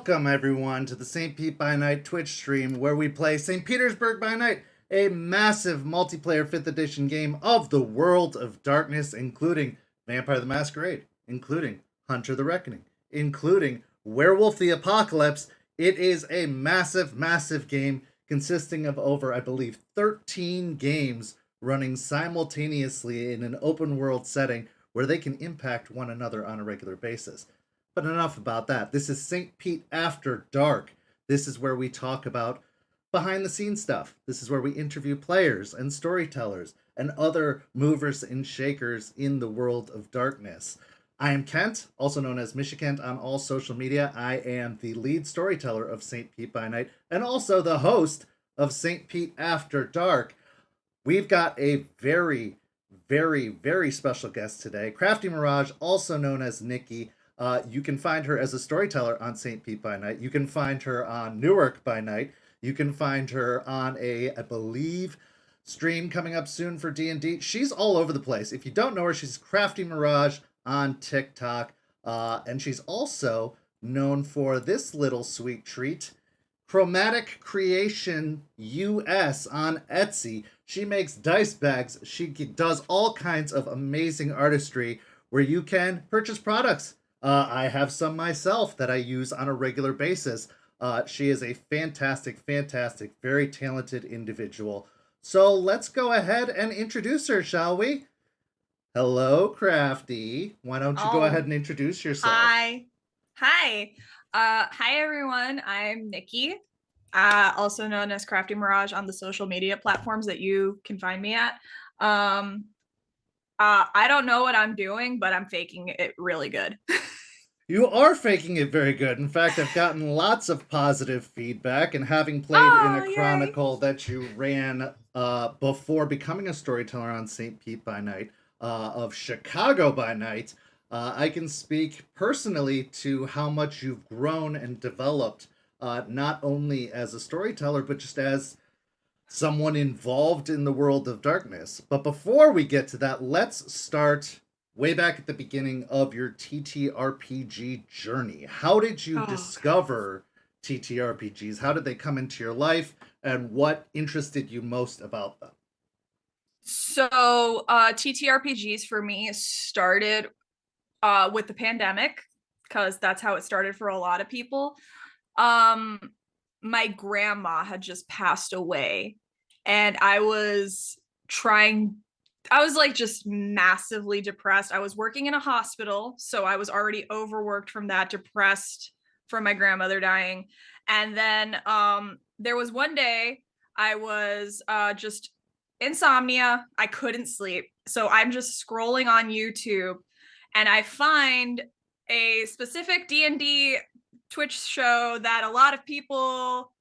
Welcome, everyone, to the St. Pete by Night Twitch stream where we play St. Petersburg by Night, a massive multiplayer 5th edition game of the World of Darkness, including Vampire the Masquerade, including Hunter the Reckoning, including Werewolf the Apocalypse. It is a massive, massive game consisting of over, I believe, 13 games running simultaneously in an open world setting where they can impact one another on a regular basis. But enough about that. This is St. Pete After Dark. This is where we talk about behind the scenes stuff. This is where we interview players and storytellers and other movers and shakers in the world of darkness. I am Kent, also known as Michikent on all social media. I am the lead storyteller of St. Pete by Night and also the host of St. Pete After Dark. We've got a very, very, very special guest today, Crafty Mirage, also known as Nikki. You can find her as a storyteller on St. Pete by Night. You can find her on Newark by Night. You can find her on I believe, stream coming up soon for D&D. She's all over the place. If you don't know her, she's Crafty Mirage on TikTok. And she's also known for this little sweet treat, ChromaticCreationsUS on Etsy. She makes dice bags. She does all kinds of amazing artistry where you can purchase products. I have some myself that I use on a regular basis. She is a fantastic, fantastic, very talented individual. So let's go ahead and introduce her, shall we? Hello, Crafty. Why don't you go ahead and introduce yourself? Hi. Hi, everyone. I'm Nikki, also known as Crafty Mirage on the social media platforms that you can find me at. I don't know what I'm doing, but I'm faking it really good. You are faking it very good. In fact, I've gotten lots of positive feedback, and having played in a chronicle that you ran before becoming a storyteller on St. Pete by Night, of Chicago by Night, I can speak personally to how much you've grown and developed, not only as a storyteller, but just as someone involved in the world of darkness. But before we get to that, let's start way back at the beginning of your TTRPG journey. How did you discover TTRPGs? How did they come into your life, and what interested you most about them? So TTRPGs for me started with the pandemic, because that's how it started for a lot of people. My grandma had just passed away, and I was like just massively depressed. I was working in a hospital, so I was already overworked from that, depressed from my grandmother dying. And then there was one day I was just insomnia. I couldn't sleep. So I'm just scrolling on YouTube and I find a specific D&D Twitch show that a lot of people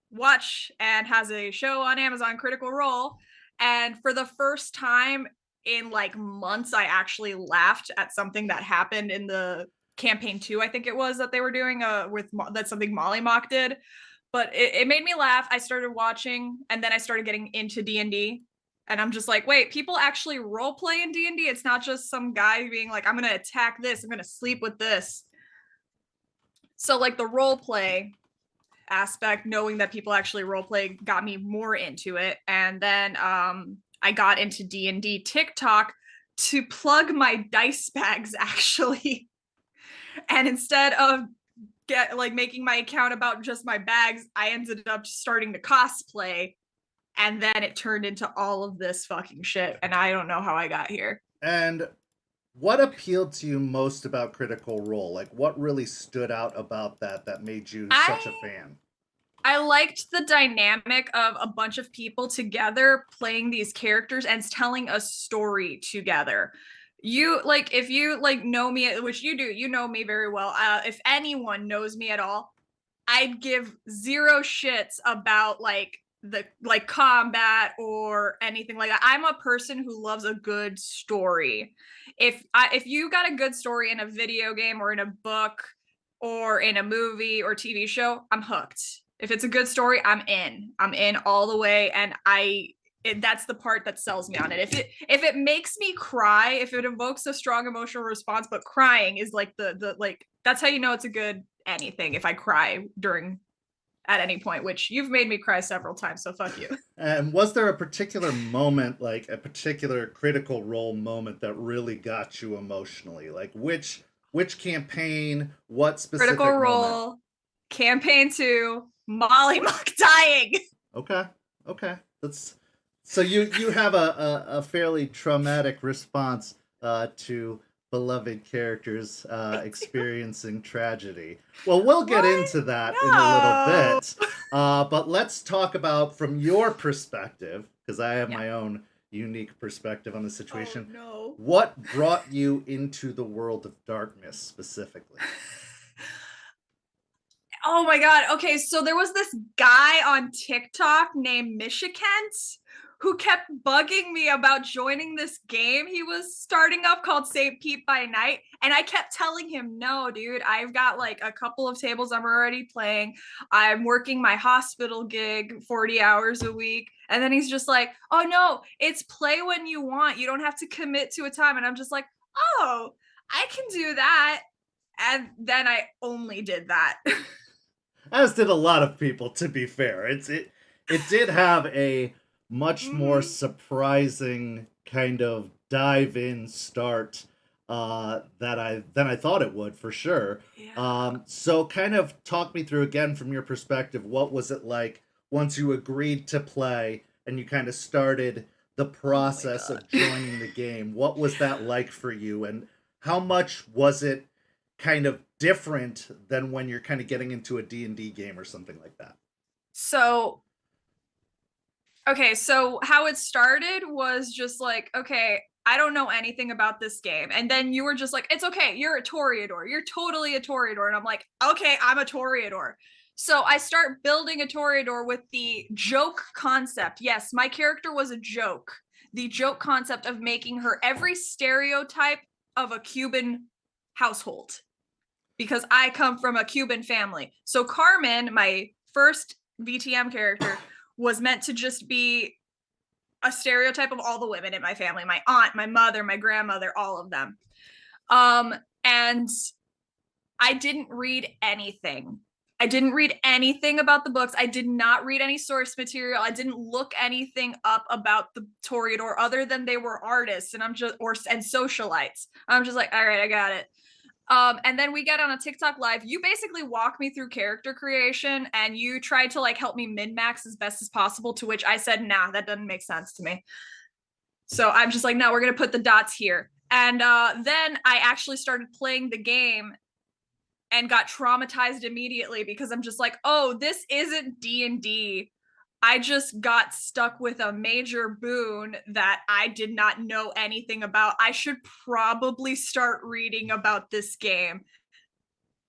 watch and has a show on Amazon, Critical Role. And for the first time in like months, I actually laughed at something that happened in the campaign 2, I think it was, that they were doing with that's something Molly Mock did. But it made me laugh. I started watching, and then I started getting into D&D. And I'm just like, wait, people actually role play in D&D. It's not just some guy being like, I'm going to attack this, I'm going to sleep with this. So like the role play aspect, knowing that people actually role play, got me more into it. And then I got into D&D TikTok to plug my dice bags, actually. And instead of making my account about just my bags, I ended up starting to cosplay. And then it turned into all of this fucking shit. And I don't know how I got here. And what appealed to you most about Critical Role? Like, what really stood out about that made you such a fan? I liked the dynamic of a bunch of people together playing these characters and telling a story together. You like, if you like know me, which you do, you know me very well. If anyone knows me at all, I'd give zero shits about like the combat or anything like that. I'm a person who loves a good story. If you got a good story in a video game or in a book or in a movie or TV show, I'm hooked. If it's a good story, I'm in all the way. And I that's the part that sells me on it. If it makes me cry, if it evokes a strong emotional response, but crying is like the like, that's how you know it's a good anything. If I cry during at any point, which you've made me cry several times, so fuck you. And was there a particular moment, like a particular critical role moment that really got you emotionally? Like which campaign, what specific Critical moment? Role, campaign 2, Molly Muck dying. Okay. Okay. That's so you have a fairly traumatic response to beloved characters experiencing tragedy. Well, we'll get What? into that in a little No. bit. But let's talk about from your perspective, because I have Yeah. my own unique perspective on the Oh situation. no. What brought you into the world of darkness specifically? Oh my god. Okay, so there was this guy on TikTok named Mishikent who kept bugging me about joining this game he was starting up called St. Pete by Night. And I kept telling him, no, dude, I've got like a couple of tables I'm already playing. I'm working my hospital gig 40 hours a week. And then he's just like, oh no, it's play when you want. You don't have to commit to a time. And I'm just like, oh, I can do that. And then I only did that. As did a lot of people, to be fair. It did have a much more Mhm. surprising kind of dive in start that I than I thought it would for sure. Yeah. So kind of talk me through again from your perspective. What was it like once you agreed to play and you kind of started the Oh my process god. of joining the game? What was that like for you, and how much was it kind of different than when you're kind of getting into a D&D game or something like that? So, okay, so how it started was just like, okay, I don't know anything about this game. And then you were just like, it's okay, you're a Toreador. You're totally a Toreador. And I'm like, okay, I'm a Toreador. So I start building a Toreador with the joke concept. Yes, my character was a joke. The joke concept of making her every stereotype of a Cuban household, because I come from a Cuban family. So Carmen, my first VTM character, was meant to just be a stereotype of all the women in my family, my aunt, my mother, my grandmother, all of them. And I didn't read anything. I didn't read anything about the books. I did not read any source material. I didn't look anything up about the Toreador other than they were artists and and socialites. I'm just like, all right, I got it. And then we get on a TikTok live. You basically walk me through character creation and you tried to like help me min-max as best as possible, to which I said, nah, that doesn't make sense to me. So I'm just like, no, we're going to put the dots here. And then I actually started playing the game and got traumatized immediately because I'm just like, oh, this isn't D&D. I just got stuck with a major boon that I did not know anything about. I should probably start reading about this game.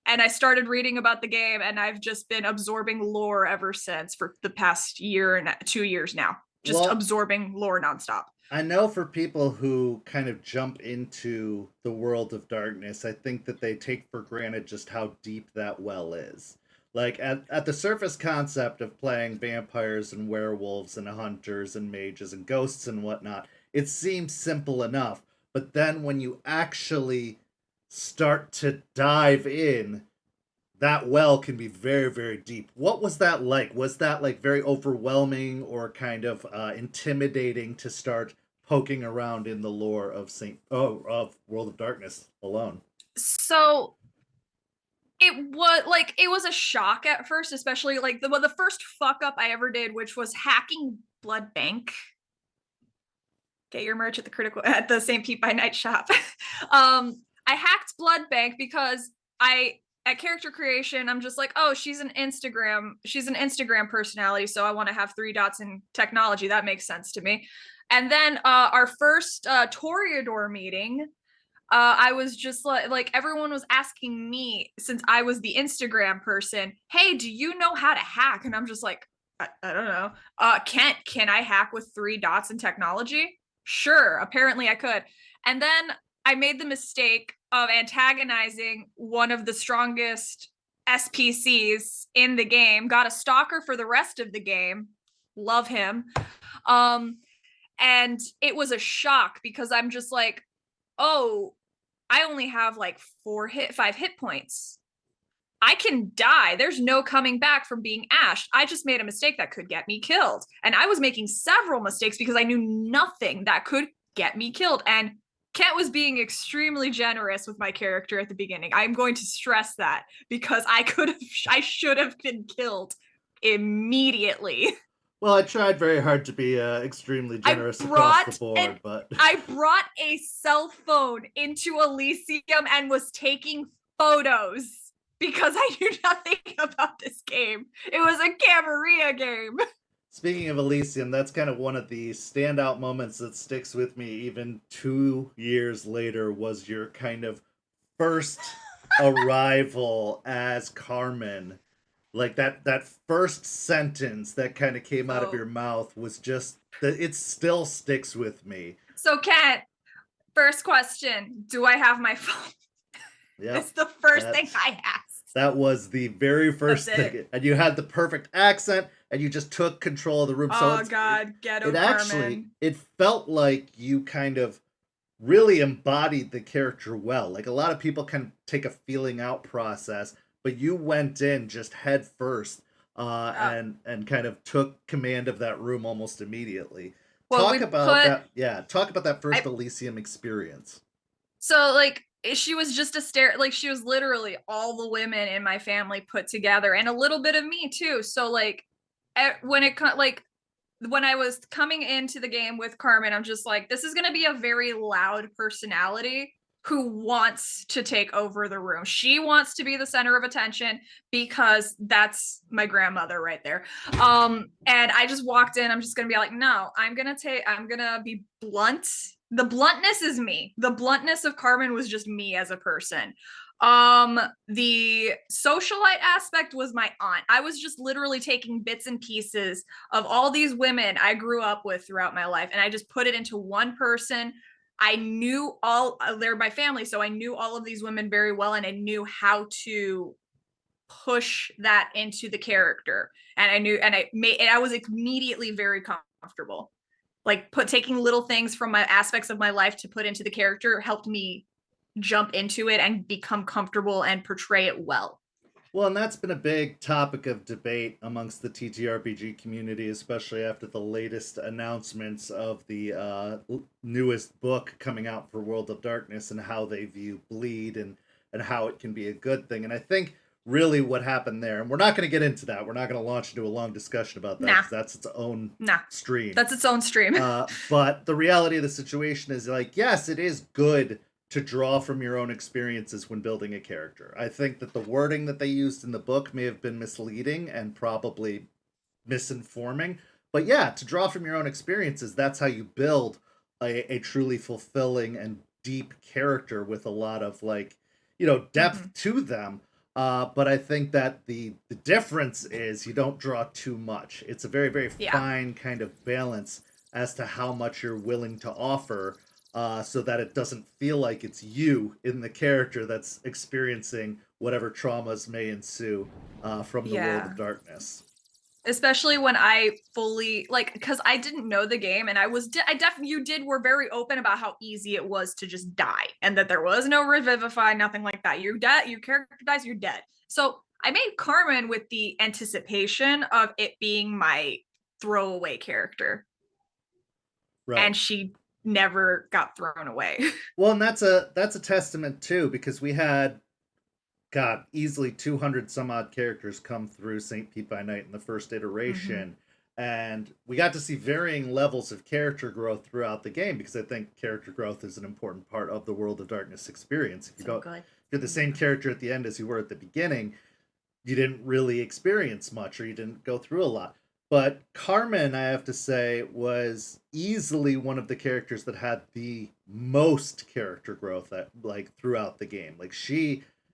And I started reading about the game, and I've just been absorbing lore ever since for the past year and 2 years now. Just Well, absorbing lore nonstop. I know for people who kind of jump into the world of darkness, I think that they take for granted just how deep that well is. Like at the surface concept of playing vampires and werewolves and hunters and mages and ghosts and whatnot, it seems simple enough. But then when you actually start to dive in, that well can be very, very deep. What was that like? Was that like very overwhelming or kind of intimidating to start poking around in the lore of of World of Darkness alone? So it was a shock at first, especially like the first fuck up I ever did, which was hacking Blood Bank. Get your merch at the St. Pete by Night shop. I hacked Blood Bank because I at character creation, I'm just like, oh, she's an Instagram personality, so I want to have 3 dots in technology. That makes sense to me. And then our first Toreador meeting, I was just like everyone was asking me, since I was the Instagram person, hey, do you know how to hack? And I'm just like, I don't know. Can I hack with 3 dots in technology? Sure, apparently I could. And then I made the mistake of antagonizing one of the strongest SPCs in the game, got a stalker for the rest of the game, love him. And it was a shock because I'm just like, oh, I only have like 5 hit points. I can die. There's no coming back from being ashed. I just made a mistake that could get me killed. And I was making several mistakes because I knew nothing that could get me killed. And Kent was being extremely generous with my character at the beginning. I'm going to stress that because I should have been killed immediately. Well, I tried very hard to be extremely generous across the board, but I brought a cell phone into Elysium and was taking photos because I knew nothing about this game. It was a Camarilla game. Speaking of Elysium, that's kind of one of the standout moments that sticks with me even 2 years later, was your kind of first arrival as Carmen. Like that first sentence that kind of came out of your mouth was just, it still sticks with me. So Kent, first question, do I have my phone? Yeah. It's the first thing I asked. That was the very first thing. And you had the perfect accent and you just took control of the room. Oh God, ghetto Carmen. It felt like you kind of really embodied the character well. Like a lot of people can take a feeling out process, but you went in just head first and kind of took command of that room almost immediately. Well, talk about that first Elysium experience. So like she was just she was literally all the women in my family put together and a little bit of me too. So like when I was coming into the game with Carmen, I'm just like, this is going to be a very loud personality who wants to take over the room. She wants to be the center of attention because that's my grandmother right there. And I just walked in, I'm just going to be like, no, I'm going to be blunt. The bluntness is me. The bluntness of Carmen was just me as a person. The socialite aspect was my aunt. I was just literally taking bits and pieces of all these women I grew up with throughout my life, and I just put it into one person. I knew they're my family, so I knew all of these women very well, and I knew how to push that into the character. And I was immediately very comfortable. Like taking little things from my aspects of my life to put into the character helped me jump into it and become comfortable and portray it well. Well, and that's been a big topic of debate amongst the TTRPG community, especially after the latest announcements of the newest book coming out for World of Darkness and how they view bleed and how it can be a good thing. And I think really what happened there, and we're not going to get into that. We're not going to launch into a long discussion about that. Nah. That's its own stream. That's its own stream. But the reality of the situation is like, yes, it is good to draw from your own experiences when building a character. I think that the wording that they used in the book may have been misleading and probably misinforming. But yeah, to draw from your own experiences, that's how you build a truly fulfilling and deep character with a lot of depth to them. But I think that the difference is you don't draw too much. It's a very, very fine kind of balance as to how much you're willing to offer, so that it doesn't feel like it's you in the character that's experiencing whatever traumas may ensue from the World of Darkness. Especially when I fully because I didn't know the game, and were very open about how easy it was to just die, and that there was no revivify, nothing like that. You're dead. Your character dies. You're dead. So I made Carmen with the anticipation of it being my throwaway character, right? And she never got thrown away. Well, and that's a testament too, because we had easily 200 some odd characters come through St. Pete by Night in the first iteration. And we got to see varying levels of character growth throughout the game, because I think character growth is an important part of the World of Darkness experience. If you're the same character at the end as you were at the beginning, you didn't really experience much, or you didn't go through a lot. But Carmen, I have to say, was easily one of the characters that had the most character growth throughout the game.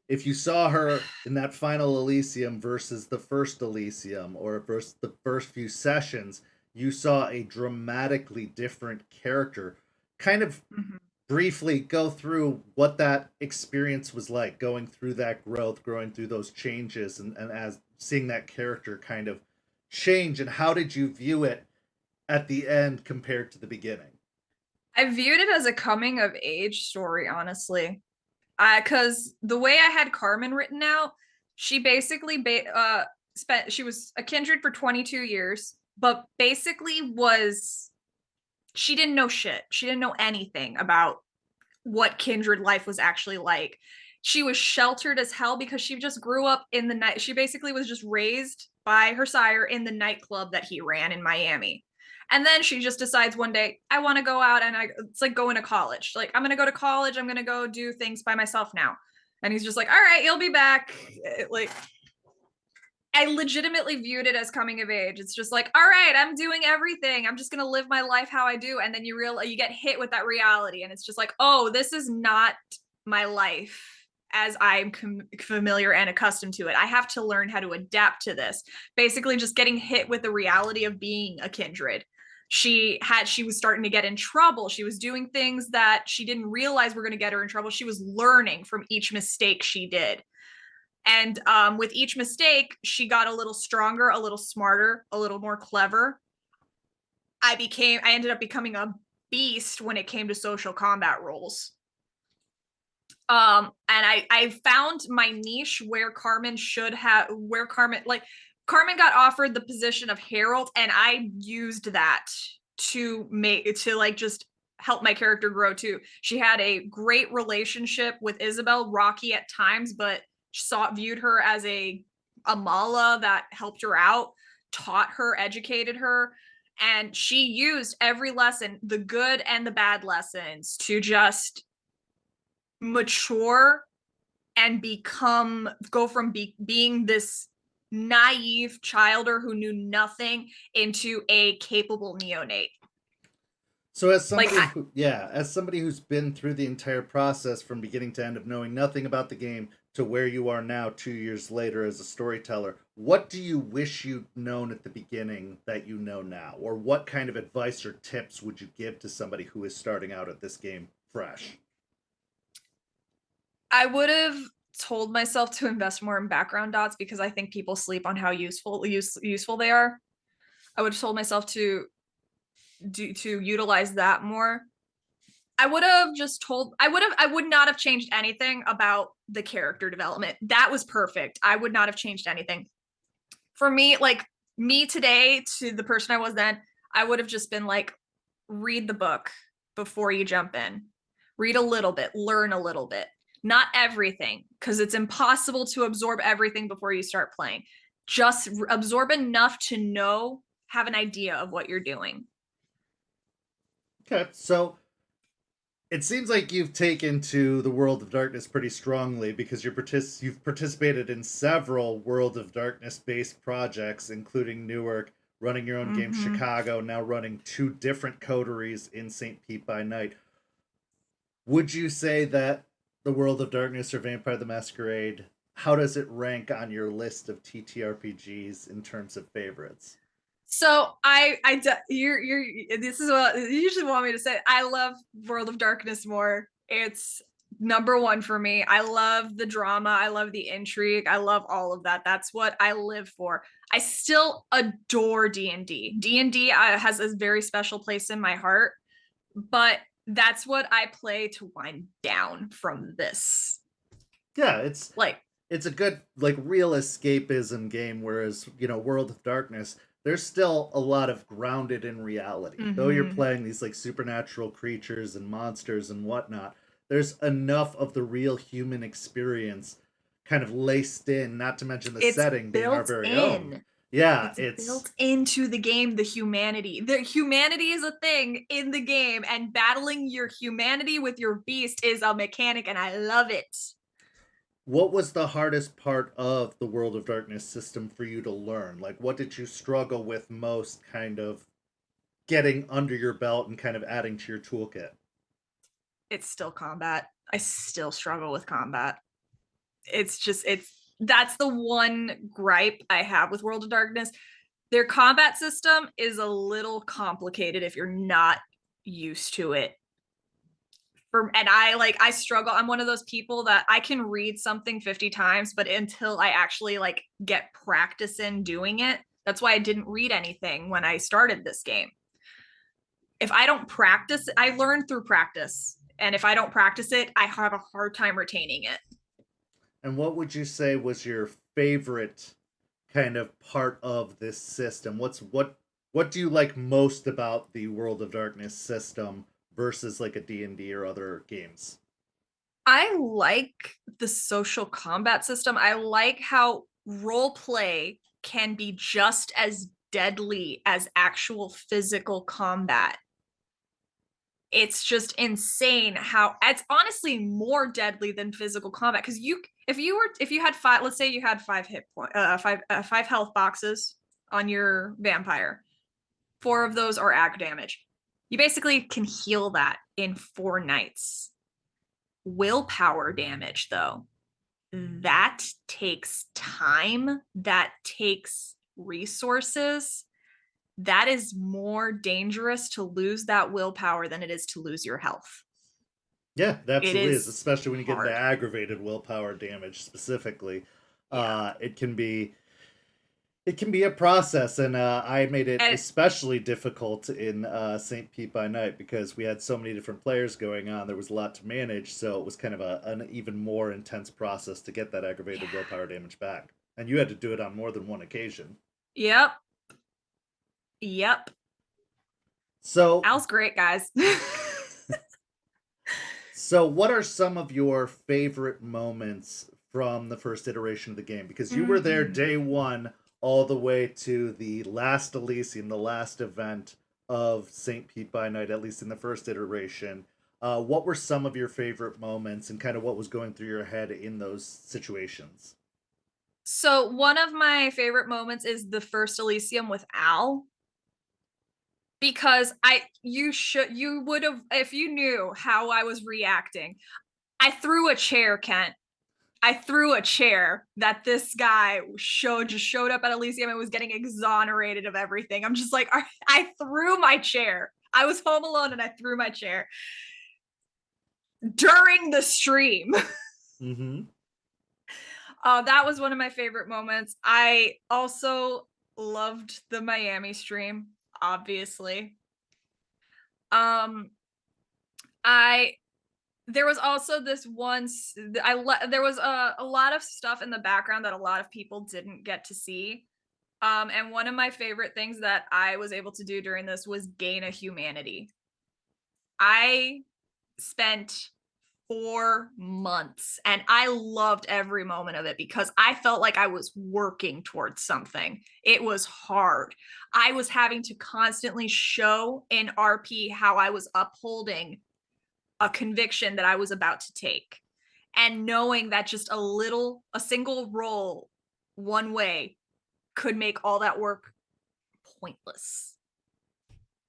If you saw her in that final Elysium versus the first Elysium, or versus the first few sessions, you saw a dramatically different character. Kind of briefly go through what that experience was like, going through that growth, growing through those changes, and as seeing that character kind of change, and how did you view it at the end compared to the beginning? I viewed it as a coming of age story, honestly. Because the way I had Carmen written out, she basically she was a kindred for 22 years, but basically she didn't know shit. She didn't know anything about what kindred life was actually like. She was sheltered as hell because she just grew up in the night. She basically was just raised by her sire in the nightclub that he ran in Miami. And then she just decides one day, I want to go out, and it's like going to college. Like, I'm going to go to college. I'm going to go do things by myself now. And he's just like, all right, you'll be back. Like, I legitimately viewed it as coming of age. It's just like, all right, I'm doing everything. I'm just going to live my life how I do. And then you get hit with that reality. And it's just like, oh, this is not my life as I'm familiar and accustomed to it. I have to learn how to adapt to this. Basically just getting hit with the reality of being a kindred. She was starting to get in trouble. She was doing things that she didn't realize were going to get her in trouble. She was learning from each mistake she did. And with each mistake, she got a little stronger, a little smarter, a little more clever. I ended up becoming a beast when it came to social combat roles. And I found my niche where Carmen got offered the position of Herald, and I used that to just help my character grow too. She had a great relationship with Isabel, rocky at times, but viewed her as a mala that helped her out, taught her, educated her, and she used every lesson, the good and the bad lessons, to just mature and go from being this naive childer who knew nothing into a capable neonate. So as somebody who's been through the entire process from beginning to end of knowing nothing about the game to where you are now 2 years later as a storyteller, what do you wish you'd known at the beginning that you know now? Or what kind of advice or tips would you give to somebody who is starting out at this game fresh? I would have told myself to invest more in background dots, because I think people sleep on how useful they are. I would have told myself to utilize that more. I would not have changed anything about the character development. That was perfect. I would not have changed anything. For me, like me today to the person I was then, I would have just been like, read the book before you jump in. Read a little bit, learn a little bit. Not everything, because it's impossible to absorb everything before you start playing. Just absorb enough to have an idea of what you're doing. Okay, so it seems like you've taken to the World of Darkness pretty strongly, because you've participated in several World of Darkness based projects, including Newark, running your own game Chicago, now running 2 different coteries in St. Pete by Night. Would you say that the World of Darkness or Vampire the Masquerade, how does it rank on your list of TTRPGs in terms of favorites? So this is what you usually want me to say. I love World of Darkness more. It's number 1 for me. I love the drama. I love the intrigue. I love all of that. That's what I live for. I still adore D&D. D&D has a very special place in my heart, but that's what I play to wind down from this. Yeah, it's a good real escapism game, whereas World of Darkness, there's still a lot of grounded in reality. Though you're playing these supernatural creatures and monsters and whatnot, there's enough of the real human experience kind of laced in, not to mention the setting being our very own. Yeah, it's built into the game. The humanity is a thing in the game, and battling your humanity with your beast is a mechanic, and I love it. What was the hardest part of the World of Darkness system for you to learn? What did you struggle with most, kind of getting under your belt and kind of adding to your toolkit? It's still combat. I still struggle with combat. That's the one gripe I have with World of Darkness. Their combat system is a little complicated if you're not used to it. I struggle. I'm one of those people that I can read something 50 times, but until I actually get practice in doing it, That's why I didn't read anything when I started this game. If I don't practice, I learn through practice. And if I don't practice it, I have a hard time retaining it. And what would you say was your favorite kind of part of this system? What do you like most about the World of Darkness system versus like a D&D or other games? I like the social combat system. I like how role play can be just as deadly as actual physical combat. It's just insane how it's honestly more deadly than physical combat, because if you had five, let's say you had 5 health boxes on your vampire, 4 of those are ag damage. You basically can heal that in 4 nights. Willpower damage, though, that takes time, that takes resources. That is more dangerous to lose that willpower than it is to lose your health. Yeah, it absolutely is, is especially when you get hard. into aggravated willpower damage specifically. It can be a process, and I made it especially difficult in St. Pete by Night because we had so many different players going on. There was a lot to manage, so it was kind of an even more intense process to get that aggravated willpower damage back. And you had to do it on more than one occasion. Yep. So Al's great, guys. So what are some of your favorite moments from the first iteration of the game? Because you were there day one all the way to the last Elysium, the last event of St. Pete by Night, at least in the first iteration. What were some of your favorite moments and kind of what was going through your head in those situations? So one of my favorite moments is the first Elysium with Al. Because you would have, if you knew how I was reacting. I threw a chair, Kent. I threw a chair that this guy just showed up at Elysium and was getting exonerated of everything. I'm just like, I threw my chair. I was home alone and I threw my chair during the stream. Mm-hmm. That was one of my favorite moments. I also loved the Miami stream, obviously. There was also this there was a lot of stuff in the background that a lot of people didn't get to see. And one of my favorite things that I was able to do during this was gain a humanity. I spent 4 months and I loved every moment of it because I felt like I was working towards something. It was hard. I was having to constantly show in RP how I was upholding a conviction that I was about to take, and knowing that just a single roll one way could make all that work pointless.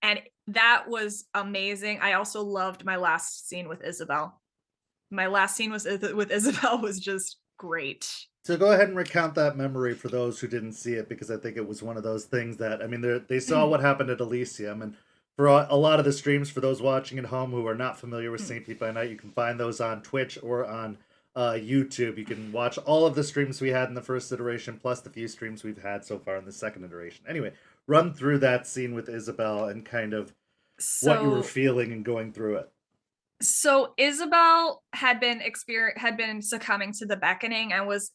And that was amazing. I also loved my last scene with Isabel. My last scene with Isabel was just great. So go ahead and recount that memory for those who didn't see it, because I think it was one of those things that, I mean, they saw what happened at Elysium, and for a lot of the streams, for those watching at home who are not familiar with St. Pete by Night, you can find those on Twitch or on YouTube. You can watch all of the streams we had in the first iteration, plus the few streams we've had so far in the second iteration. Anyway, run through that scene with Isabel and kind of what you were feeling and going through it. So Isabel had been succumbing to the beckoning and was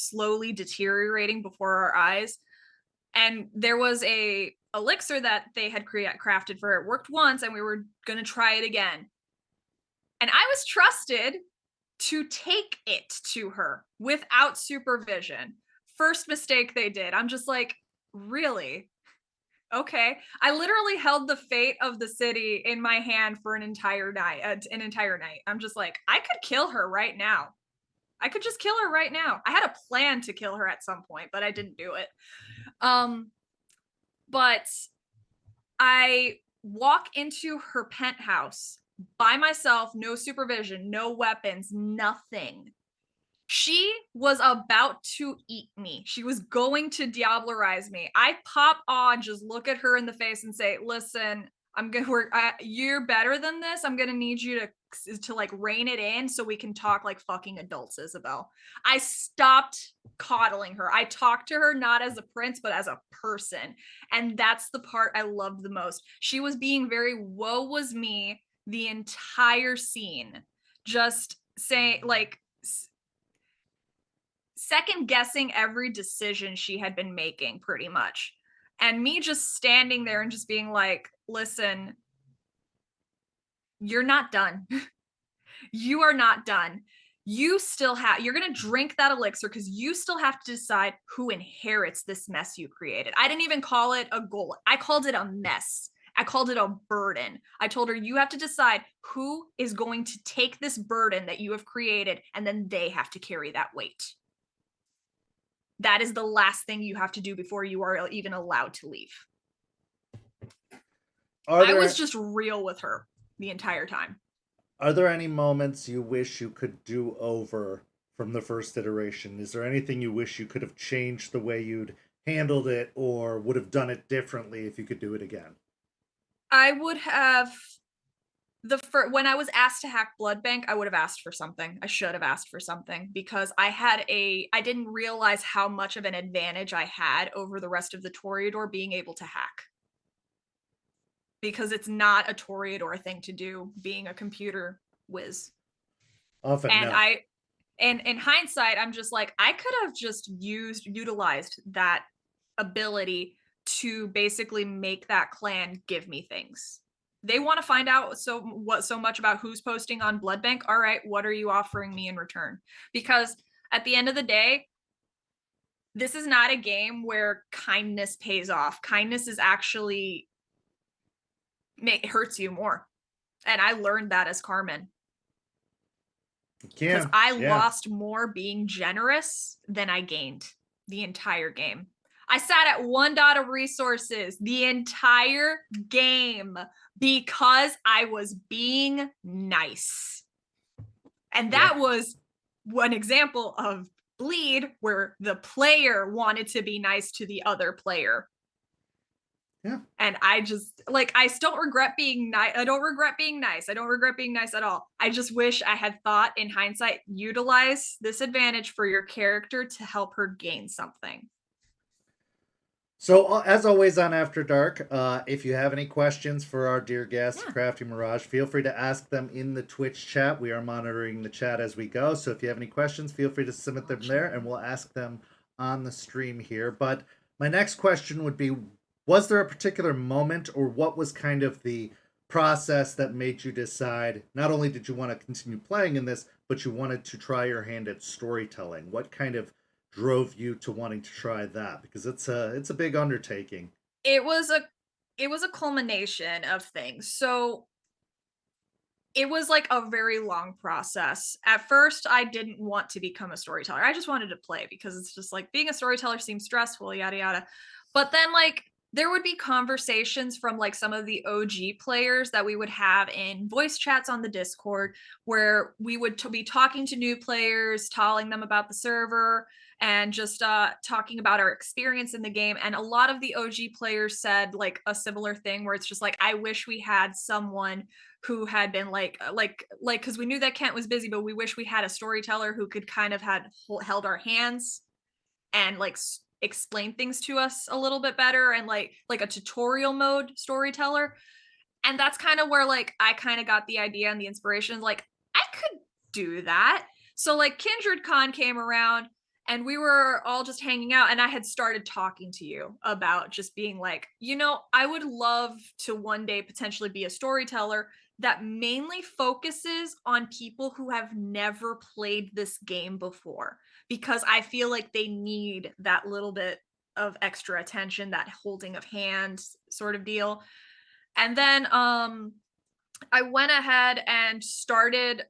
slowly deteriorating before our eyes. And there was a elixir that they had crafted for her. It worked once and we were going to try it again. And I was trusted to take it to her without supervision. First mistake they did. I'm just like, really? Okay. I literally held the fate of the city in my hand for an entire night. I'm just like, I could kill her right now. I could just kill her right now. I had a plan to kill her at some point, but I didn't do it. But I walk into her penthouse by myself, no supervision, no weapons, nothing. She was about to eat me. She was going to diablerize me. I pop on, just look at her in the face and say, listen, you're better than this. I'm going to need you to like rein it in so we can talk like fucking adults, Isabel. I stopped coddling her. I talked to her not as a prince, but as a person. And that's the part I loved the most. She was being very woe was me the entire scene. Just saying, like, second guessing every decision she had been making, pretty much. And me just standing there and just being like, listen, you're not done. You are not done. You still have, you're going to drink that elixir because you still have to decide who inherits this mess you created. I didn't even call it a goal. I called it a mess. I called it a burden. I told her, you have to decide who is going to take this burden that you have created, and then they have to carry that weight. That is the last thing you have to do before you are even allowed to leave. I was just real with her the entire time. Are there any moments you wish you could do over from the first iteration? Is there anything you wish you could have changed the way you'd handled it, or would have done it differently if you could do it again? I would have when I was asked to hack Blood Bank, I would have asked for something. I should have asked for something because I didn't realize how much of an advantage I had over the rest of the Toreador being able to hack. Because it's not a Toreador thing to do, being a computer whiz. Often, and no. And in hindsight, I'm just like, I could have just utilized that ability to basically make that clan give me things. They want to find out so much about who's posting on Blood Bank. All right, what are you offering me in return? Because at the end of the day, this is not a game where kindness pays off. Kindness is actually it hurts you more. And I learned that as Carmen. Because I lost more being generous than I gained the entire game. I sat at 1 dot of resources the entire game because I was being nice. And that was one example of Bleed where the player wanted to be nice to the other player. Yeah. And I just like, I don't regret being nice. I don't regret being nice. I don't regret being nice at all. I just wish I had thought in hindsight, utilize this advantage for your character to help her gain something. So, as always on After Dark, if you have any questions for our dear guest, Crafty Mirage, feel free to ask them in the Twitch chat. We are monitoring the chat as we go. So if you have any questions, feel free to submit them there and we'll ask them on the stream here. But my next question would be, was there a particular moment or what was kind of the process that made you decide, not only did you want to continue playing in this, but you wanted to try your hand at storytelling? What kind of drove you to wanting to try that? Because it's a big undertaking. It was a culmination of things. So it was like a very long process. At first, I didn't want to become a storyteller. I just wanted to play because it's just like being a storyteller seems stressful, yada yada. But then like there would be conversations from like some of the OG players that we would have in voice chats on the Discord where we would be talking to new players, telling them about the server and just talking about our experience in the game. And a lot of the OG players said like a similar thing where it's just like, I wish we had someone who had been like, because we knew that Kent was busy, but we wish we had a storyteller who could kind of held our hands and like explain things to us a little bit better and like a tutorial mode storyteller. And that's kind of where like I kind of got the idea and the inspiration, like I could do that. So like Kindred Con came around and we were all just hanging out and I had started talking to you about just being like, you know, I would love to one day potentially be a storyteller that mainly focuses on people who have never played this game before, because I feel like they need that little bit of extra attention, that holding of hands sort of deal. And then I went ahead and started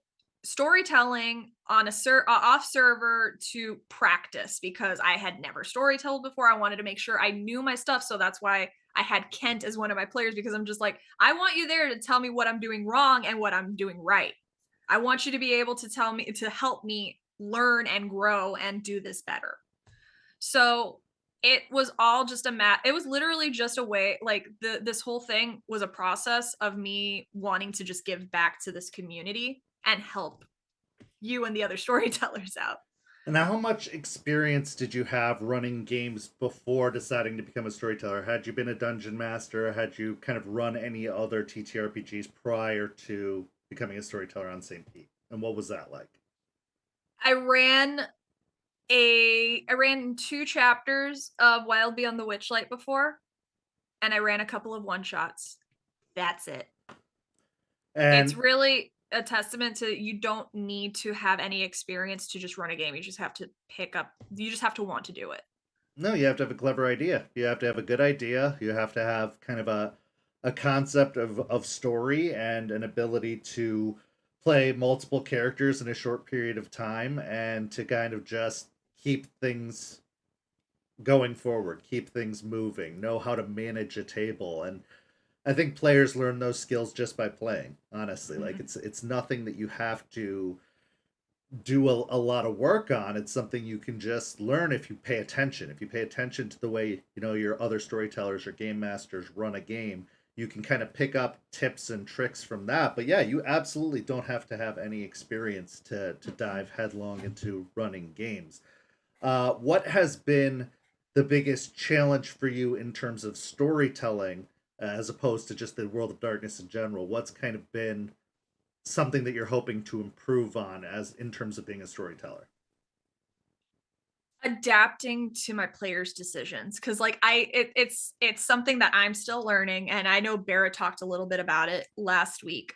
storytelling on a off server to practice because I had never storytelled before. I wanted to make sure I knew my stuff. So that's why I had Kent as one of my players, because I'm just like, I want you there to tell me what I'm doing wrong and what I'm doing right. I want you to be able to tell me, to help me learn and grow and do this better. So it was all just it was literally just a way, like this whole thing was a process of me wanting to just give back to this community and help you and the other storytellers out. And how much experience did you have running games before deciding to become a storyteller? Had you been a dungeon master? Had you kind of run any other TTRPGs prior to becoming a storyteller on St. Pete? And what was that like? I ran I ran 2 chapters of Wild Beyond the Witchlight before, and I ran a couple of one shots. That's it. It's And really a testament to, you don't need to have any experience to just run a game. You just have to you just have to want to do it. no, you have to have a clever idea. You have to have a good idea. You have to have kind of a concept of story and an ability to play multiple characters in a short period of time and to kind of just keep things going forward, keep things moving, know how to manage a table. And I think players learn those skills just by playing, honestly. Like Mhm. it's nothing that you have to do a lot of work on. It's something you can just learn if you pay attention. If you pay attention to the way, your other storytellers or game masters run a game, you can kind of pick up tips and tricks from that. But yeah, you absolutely don't have to have any experience to dive headlong into running games. What has been the biggest challenge for you in terms of storytelling, as opposed to just the world of darkness in general? What's kind of been something that you're hoping to improve on as in terms of being a storyteller? Adapting to my players' decisions, because like it's something that I'm still learning, and I know Barrett talked a little bit about it last week.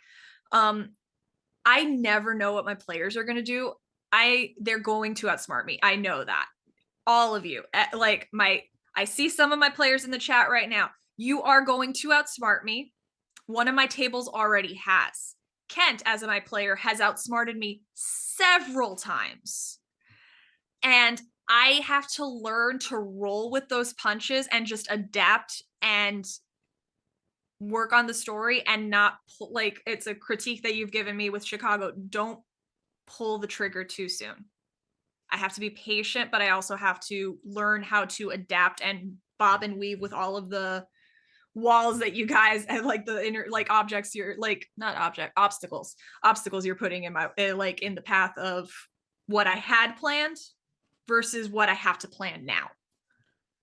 Um, I never know what my players are gonna do. They're going to outsmart me. I know that. All of you. I see some of my players in the chat right now. You are going to outsmart me. One of my tables already has. Kent, as my player, has outsmarted me several times. And I have to learn to roll with those punches and just adapt and work on the story and not like, it's a critique that you've given me with Chicago. Don't pull the trigger too soon. I have to be patient, but I also have to learn how to adapt and bob and weave with all of the walls that you guys and like the inner like objects you're like, not object obstacles you're putting in my like in the path of what I had planned versus what I have to plan now.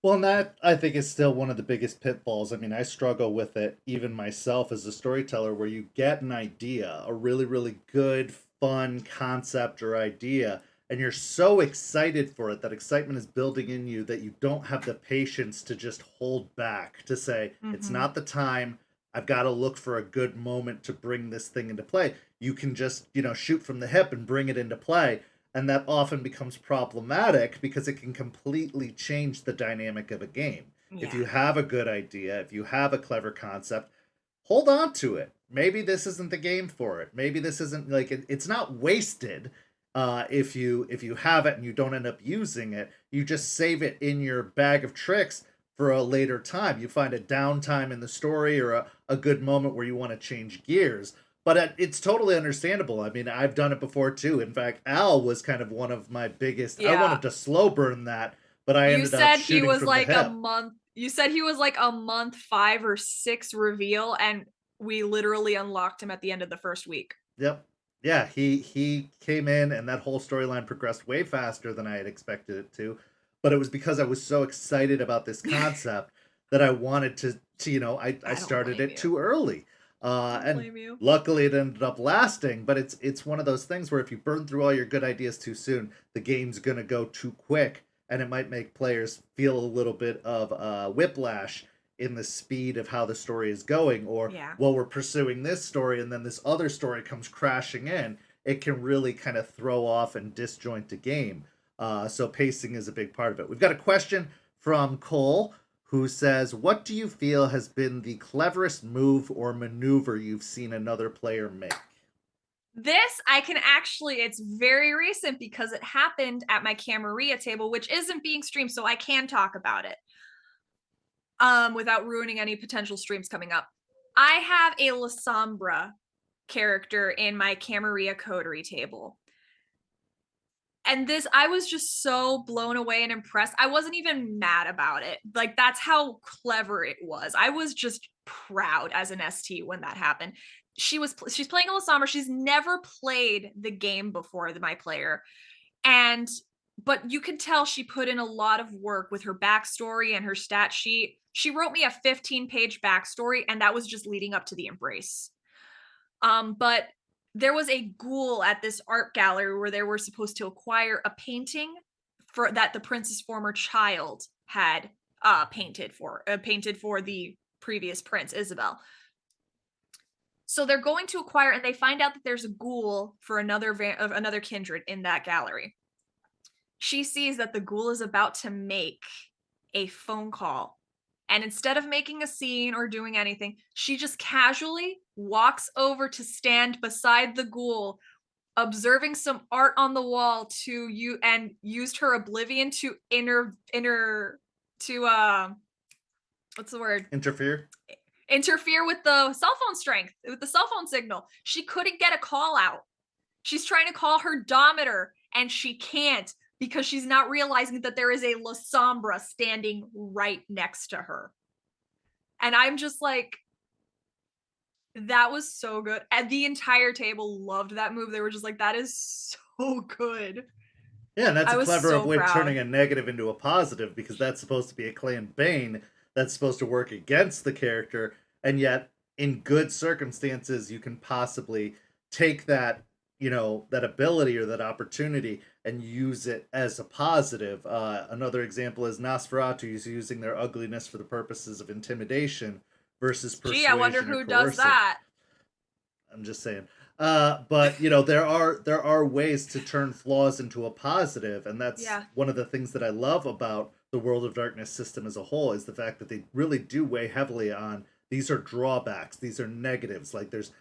Well, and that I think is still one of the biggest pitfalls. I mean, I struggle with it even myself as a storyteller, where you get an idea, a really, really good, fun concept or idea, and you're so excited for it. That excitement is building in you that you don't have the patience to just hold back, to say, it's Mm-hmm. not the time. I've got to look for a good moment to bring this thing into play. You can just, shoot from the hip and bring it into play, and that often becomes problematic because it can completely change the dynamic of a game. If Yeah. you have a good idea, if you have a clever concept, hold on to it. Maybe this isn't the game for it. Maybe this isn't like it's not wasted. If you have it and you don't end up using it, you just save it in your bag of tricks for a later time. You find a downtime in the story or a good moment where you want to change gears. But it's totally understandable. I mean, I've done it before too. In fact, Al was kind of one of my biggest. I Yeah. wanted to slow burn that, but I ended up shooting from the hip. You said he was like a month 5 or 6 reveal, and we literally unlocked him at the end of the first week. Yep. Yeah, he came in and that whole storyline progressed way faster than I had expected it to. But it was because I was so excited about this concept that I wanted to I I don't started blame it you. too early. I don't And blame you. luckily it ended up lasting, but it's one of those things where if you burn through all your good ideas too soon, the game's gonna go too quick and it might make players feel a little bit of whiplash in the speed of how the story is going, or Yeah. while we're pursuing this story and then this other story comes crashing in, it can really kind of throw off and disjoint a game. So pacing is a big part of it. We've got a question from Cole who says, what do you feel has been the cleverest move or maneuver you've seen another player make? This I can actually, it's very recent because it happened at my Camarilla table, which isn't being streamed, so I can talk about it without ruining any potential streams coming up. I have a La Sombra character in my Camarilla coterie table. And this, I was just so blown away and impressed. I wasn't even mad about it. Like, that's how clever it was. I was just proud as an ST when that happened. She's playing Alessandra. She's never played the game before, my player. But you can tell she put in a lot of work with her backstory and her stat sheet. She wrote me a 15-page backstory, and that was just leading up to the embrace. But there was a ghoul at this art gallery where they were supposed to acquire a painting that the prince's former child had painted for the previous prince, Isabel. So they're going to acquire, and they find out that there's a ghoul for another kindred in that gallery. She sees that the ghoul is about to make a phone call. And instead of making a scene or doing anything, she just casually walks over to stand beside the ghoul, observing some art on the wall and used her oblivion to what's the word? Interfere with the cell phone strength, with the cell phone signal. She couldn't get a call out. She's trying to call her Dometer, and she can't because she's not realizing that there is a La Sombra standing right next to her. And I'm just like, that was so good. And the entire table loved that move. They were just like, that is so good. Yeah, and that's a clever way of turning a negative into a positive, because that's supposed to be a clan bane that's supposed to work against the character, and yet in good circumstances you can possibly take that, that ability or that opportunity and use it as a positive. Another example is Nosferatu is using their ugliness for the purposes of intimidation versus persuasion. Gee, I wonder who does that. I'm just saying. But there are ways to turn flaws into a positive, and that's one of the things that I love about the World of Darkness system as a whole, is the fact that they really do weigh heavily on these are drawbacks, these are negatives. Like there's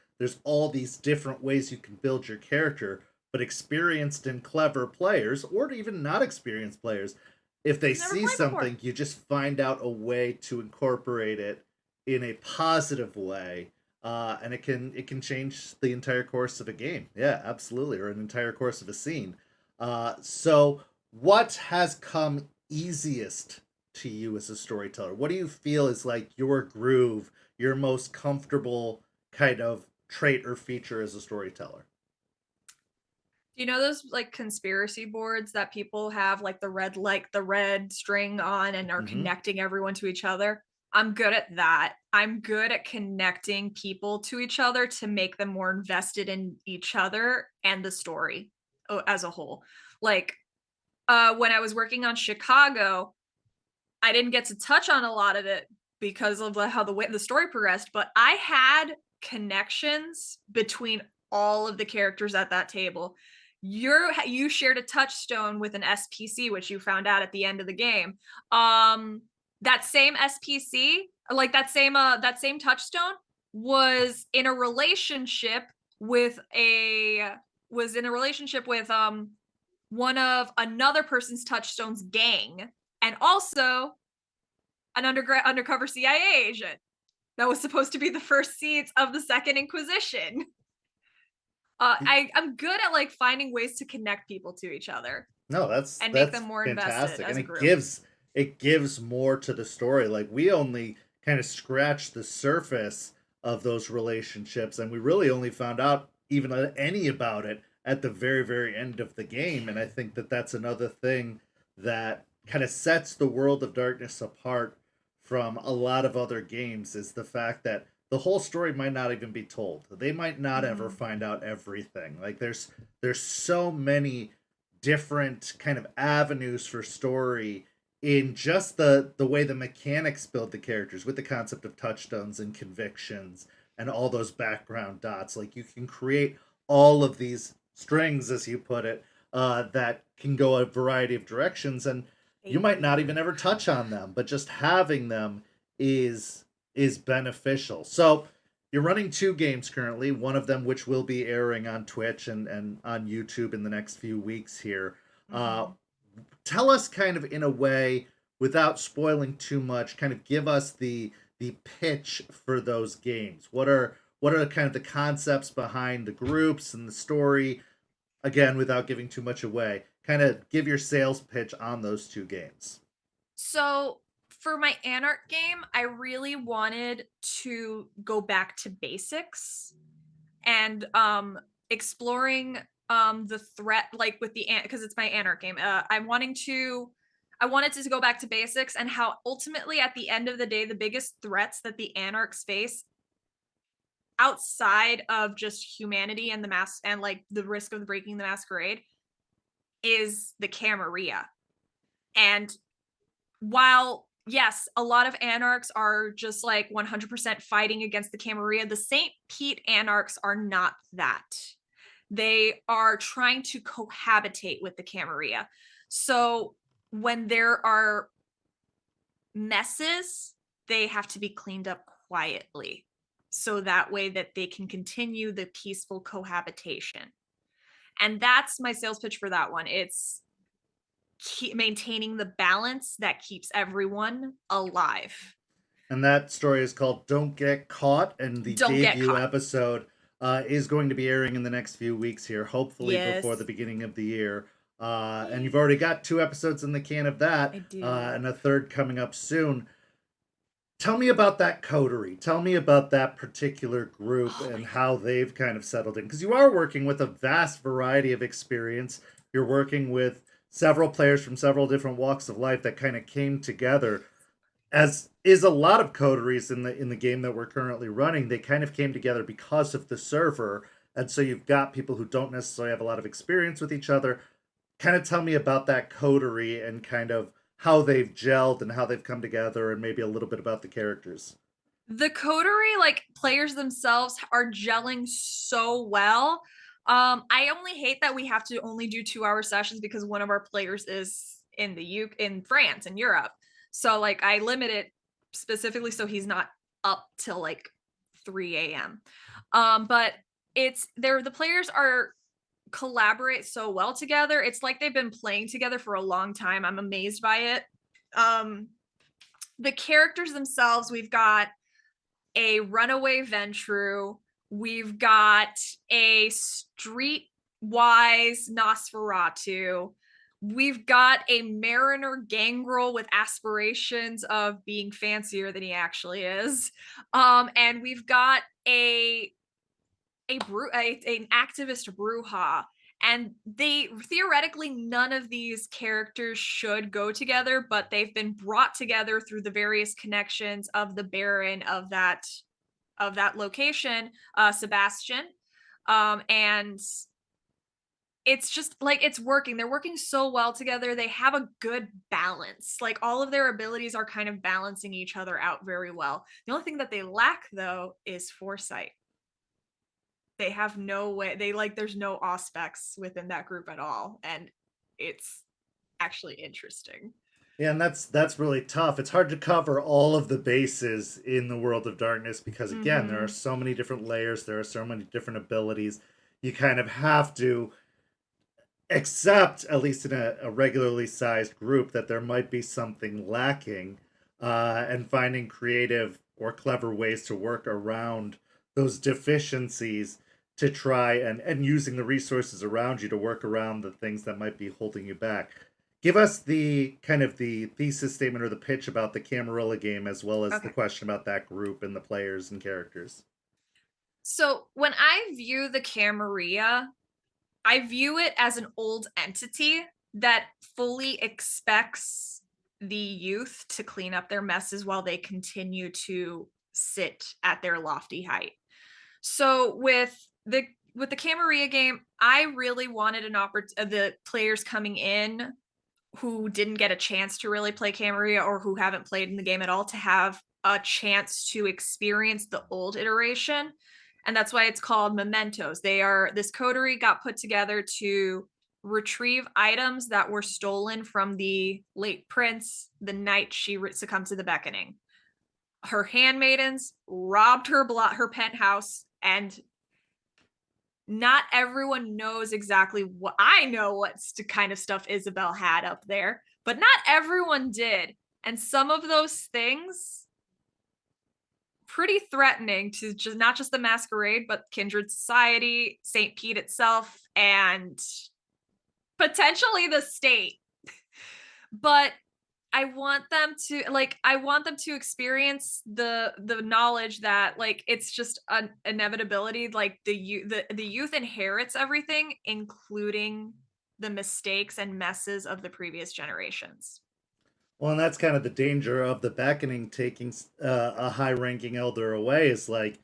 all these different ways you can build your character, but experienced and clever players, or even not experienced players, if they see something, you just find out a way to incorporate it in a positive way. And it can change the entire course of a game. Yeah, absolutely. Or an entire course of a scene. So what has come easiest to you as a storyteller? What do you feel is like your groove, your most comfortable kind of trait or feature as a storyteller? Do you know those like conspiracy boards that people have, like the red string on and are connecting everyone to each other? I'm good at that. I'm good at connecting people to each other to make them more invested in each other and the story as a whole. Like when I was working on Chicago, I didn't get to touch on a lot of it because of how the story progressed, but I had connections between all of the characters at that table. You shared a touchstone with an SPC, which you found out at the end of the game. That same SPC, like that same touchstone, was in a relationship with one of another person's touchstone's gang, and also an undercover CIA agent that was supposed to be the first seeds of the Second Inquisition. I'm good at like finding ways to connect people to each other. No, that's make them more fantastic. invested as and a group. It gives more to the story. Like we only kind of scratched the surface of those relationships, and we really only found out even any about it at the very, very end of the game. And I think that that's another thing that kind of sets the World of Darkness apart from a lot of other games, is the fact that the whole story might not even be told. They might not ever find out everything. Like there's so many different kind of avenues for story in just the way the mechanics build the characters, with the concept of touchstones and convictions and all those background dots. Like you can create all of these strings, as you put it, that can go a variety of directions, and you might not even ever touch on them, but just having them is beneficial. So you're running 2 games currently, one of them which will be airing on Twitch and on YouTube in the next few weeks here. Tell us kind of in a way, without spoiling too much, kind of give us the pitch for those games. What are kind of the concepts behind the groups and the story? Again, without giving too much away, kind of give your sales pitch on those two games. So for my Anarch game, I really wanted to go back to basics and exploring the threat, like with the because it's my Anarch game. I wanted to go back to basics and how ultimately at the end of the day, the biggest threats that the Anarchs face outside of just humanity and the mass and like the risk of breaking the masquerade is the Camarilla. And while yes, a lot of Anarchs are just like 100% fighting against the Camarilla, the St. Pete Anarchs are not that. They are trying to cohabitate with the Camarilla. So when there are messes, they have to be cleaned up quietly. So that way that they can continue the peaceful cohabitation. And that's my sales pitch for that one. It's maintaining the balance that keeps everyone alive. And that story is called Don't Get Caught, and the debut episode is going to be airing in the next few weeks here, hopefully before the beginning of the year. And you've already got 2 episodes in the can of that, I do. And a third coming up soon. Tell me about that coterie. Tell me about that particular group and how they've kind of settled in. Because you are working with a vast variety of experience. You're working with several players from several different walks of life that kind of came together. As is a lot of coteries in the game that we're currently running, they kind of came together because of the server. And so you've got people who don't necessarily have a lot of experience with each other. Kind of tell me about that coterie and kind of how they've gelled and how they've come together, and maybe a little bit about the characters. The coterie, like players themselves, are gelling so well. I only hate that we have to only do 2-hour sessions because one of our players is in France, in Europe. So like I limit it specifically so he's not up till like 3 a.m. But the players are collaborate so well together. It's like they've been playing together for a long time. I'm amazed by it. The characters themselves, we've got a runaway Ventru, we've got a streetwise Nosferatu, we've got a mariner gangrel with aspirations of being fancier than he actually is, and we've got an activist Bruja. And they theoretically, none of these characters should go together, but they've been brought together through the various connections of the Baron of that location, Sebastian. And it's just like it's working. They're working so well together. They have a good balance. Like all of their abilities are kind of balancing each other out very well. The only thing that they lack though is foresight. They have no way, there's no aspects within that group at all, and it's actually interesting. Yeah, and that's really tough. It's hard to cover all of the bases in the World of Darkness because again, there are so many different layers, there are so many different abilities. You kind of have to accept, at least in a regularly sized group, that there might be something lacking, and finding creative or clever ways to work around those deficiencies to try and using the resources around you to work around the things that might be holding you back. Give us the kind of the thesis statement or the pitch about the Camarilla game, as well as the question about that group and the players and characters. So when I view the Camarilla, I view it as an old entity that fully expects the youth to clean up their messes while they continue to sit at their lofty height. So with the Camarilla game, I really wanted the players coming in who didn't get a chance to really play Camarilla or who haven't played in the game at all to have a chance to experience the old iteration. And that's why it's called Mementos. This coterie got put together to retrieve items that were stolen from the late prince the night she succumbed to the beckoning. Her handmaidens robbed her penthouse, and not everyone knows exactly what I know what kind of stuff Isabel had up there, but not everyone did. And some of those things pretty threatening to just not just the masquerade, but kindred society, St. Pete itself, and potentially the state. But I want them to experience the knowledge that like it's just an inevitability. Like the youth inherits everything, including the mistakes and messes of the previous generations. Well, and that's kind of the danger of the beckoning taking a high-ranking elder away. Is like,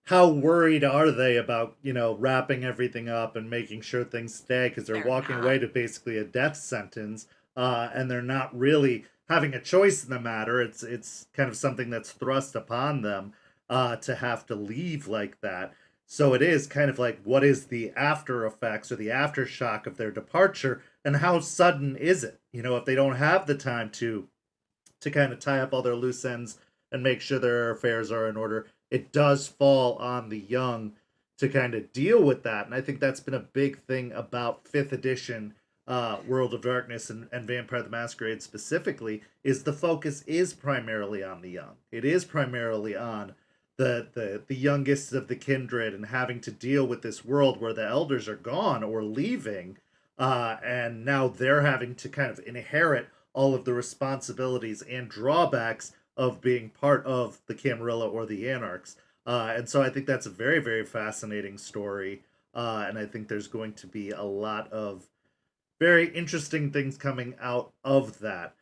how worried are they about wrapping everything up and making sure things stay, because they're They're walking away not. to basically a death sentence, and they're not really having a choice in the matter. It's kind of something that's thrust upon them, to have to leave like that. So it is kind of like, what is the after effects or the aftershock of their departure, and how sudden is it? If they don't have the time to kind of tie up all their loose ends and make sure their affairs are in order, it does fall on the young to kind of deal with that. And I think that's been a big thing about 5th edition World of Darkness and Vampire the Masquerade specifically, is the focus is primarily on the young. It is primarily on the youngest of the kindred, and having to deal with this world where the elders are gone or leaving, and now they're having to kind of inherit all of the responsibilities and drawbacks of being part of the Camarilla or the Anarchs. And so I think that's a very, very fascinating story. And I think there's going to be a lot of very interesting things coming out of that.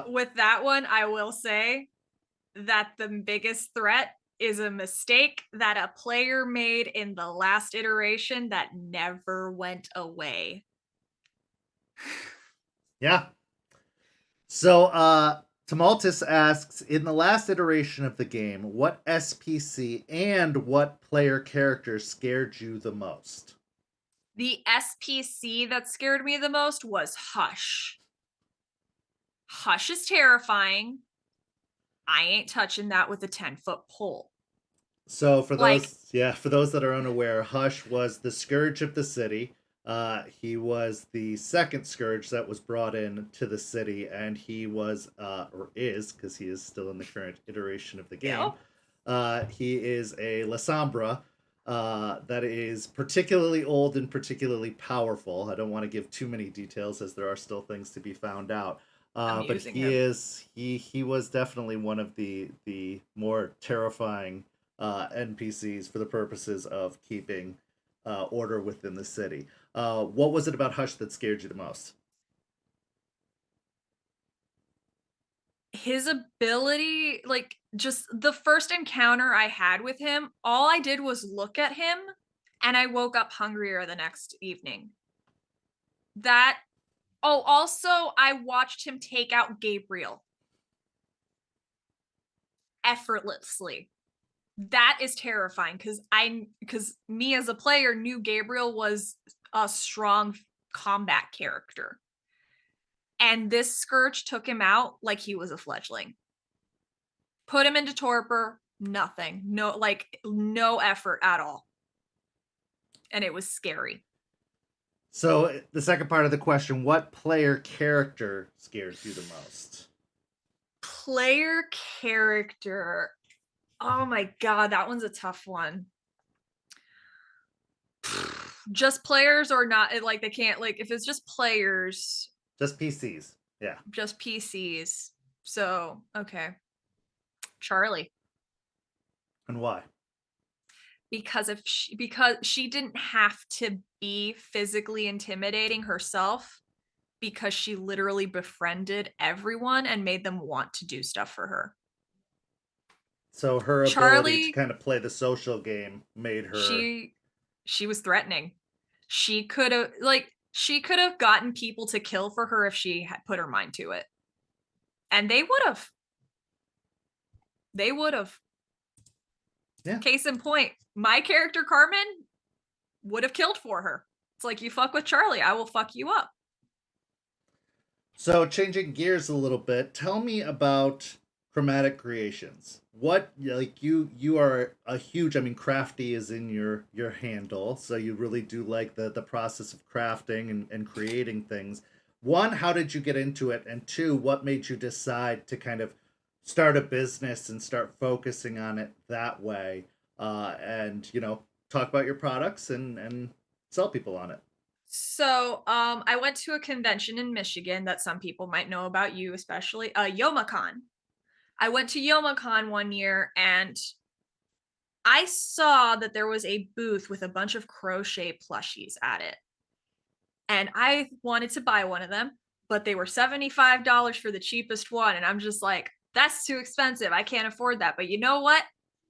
With that one, I will say that the biggest threat is a mistake that a player made in the last iteration that never went away. Yeah. So, Tumultus asks, in the last iteration of the game, what SPC and what player character scared you the most? The SPC that scared me the most was Hush. Hush is terrifying. I ain't touching that with a 10-foot pole. So for Like, those that are unaware, Hush was the scourge of the city. He was the second scourge that was brought in to the city, and he was, or is, because he is still in the current iteration of the game. He is a La Sombra that is particularly old and particularly powerful. I don't want to give too many details, as there are still things to be found out. I'm But using him. he was definitely one of the more terrifying NPCs for the purposes of keeping order within the city. What was it about Hush that scared you the most? His ability, like, just the first encounter I had with him, all I did was look at him and I woke up hungrier the next evening. That, oh, also, I watched him take out Gabriel effortlessly. That is terrifying because me as a player knew Gabriel was a strong combat character. And this Scourge took him out like he was a fledgling. Put him into torpor, nothing. No effort at all. And it was scary. So the second part of the question, what player character scares you the most? Player character. Oh my god, that one's a tough one. Just players or not, like they can't, like if it's just players, Just PCs. Yeah. just PCs. So, okay. Charlie. And why? Because she didn't have to be physically intimidating herself, because she literally befriended everyone and made them want to do stuff for her. So her ability to Charlie, kind of play the social game made her. she was threatening. She could have gotten people to kill for her if she had put her mind to it. And they would have. They would have. Yeah. Case in point, my character Carmen would have killed for her. It's like, you fuck with Charlie, I will fuck you up. So changing gears a little bit, tell me about Chromatic Creations. What, like, you are a huge, I mean, crafty is in your handle, so you really do like the process of crafting and creating things. One, how did you get into it? And two, what made you decide to kind of start a business and start focusing on it that way? And talk about your products and sell people on it. I went to a convention in Michigan that some people might know about, you especially, YomaCon. I went to YomaCon one year and I saw that there was a booth with a bunch of crochet plushies at it. And I wanted to buy one of them, but they were $75 for the cheapest one. And I'm just like, that's too expensive. I can't afford that. But you know what?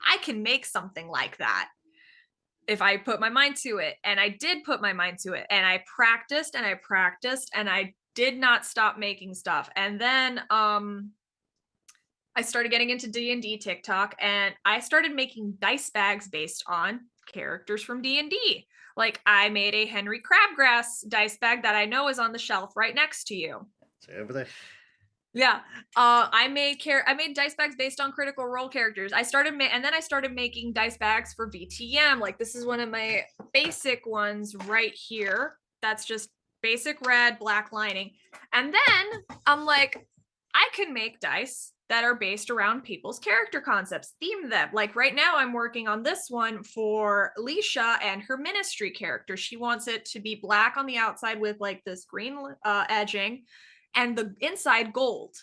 I can make something like that if I put my mind to it. And I did put my mind to it. And I practiced and I practiced and I did not stop making stuff. And then I started getting into D&D TikTok and I started making dice bags based on characters from D&D. Like I made a Henry Crabgrass dice bag that I know is on the shelf right next to you. Say over there. Yeah. I made dice bags based on Critical Role characters. And then I started making dice bags for VTM. Like this is one of my basic ones right here. That's just basic red, black lining. And then I'm like, I can make dice that are based around people's character concepts, theme them. Like right now, I'm working on this one for Alicia and her ministry character. She wants it to be black on the outside with like this green edging and the inside gold.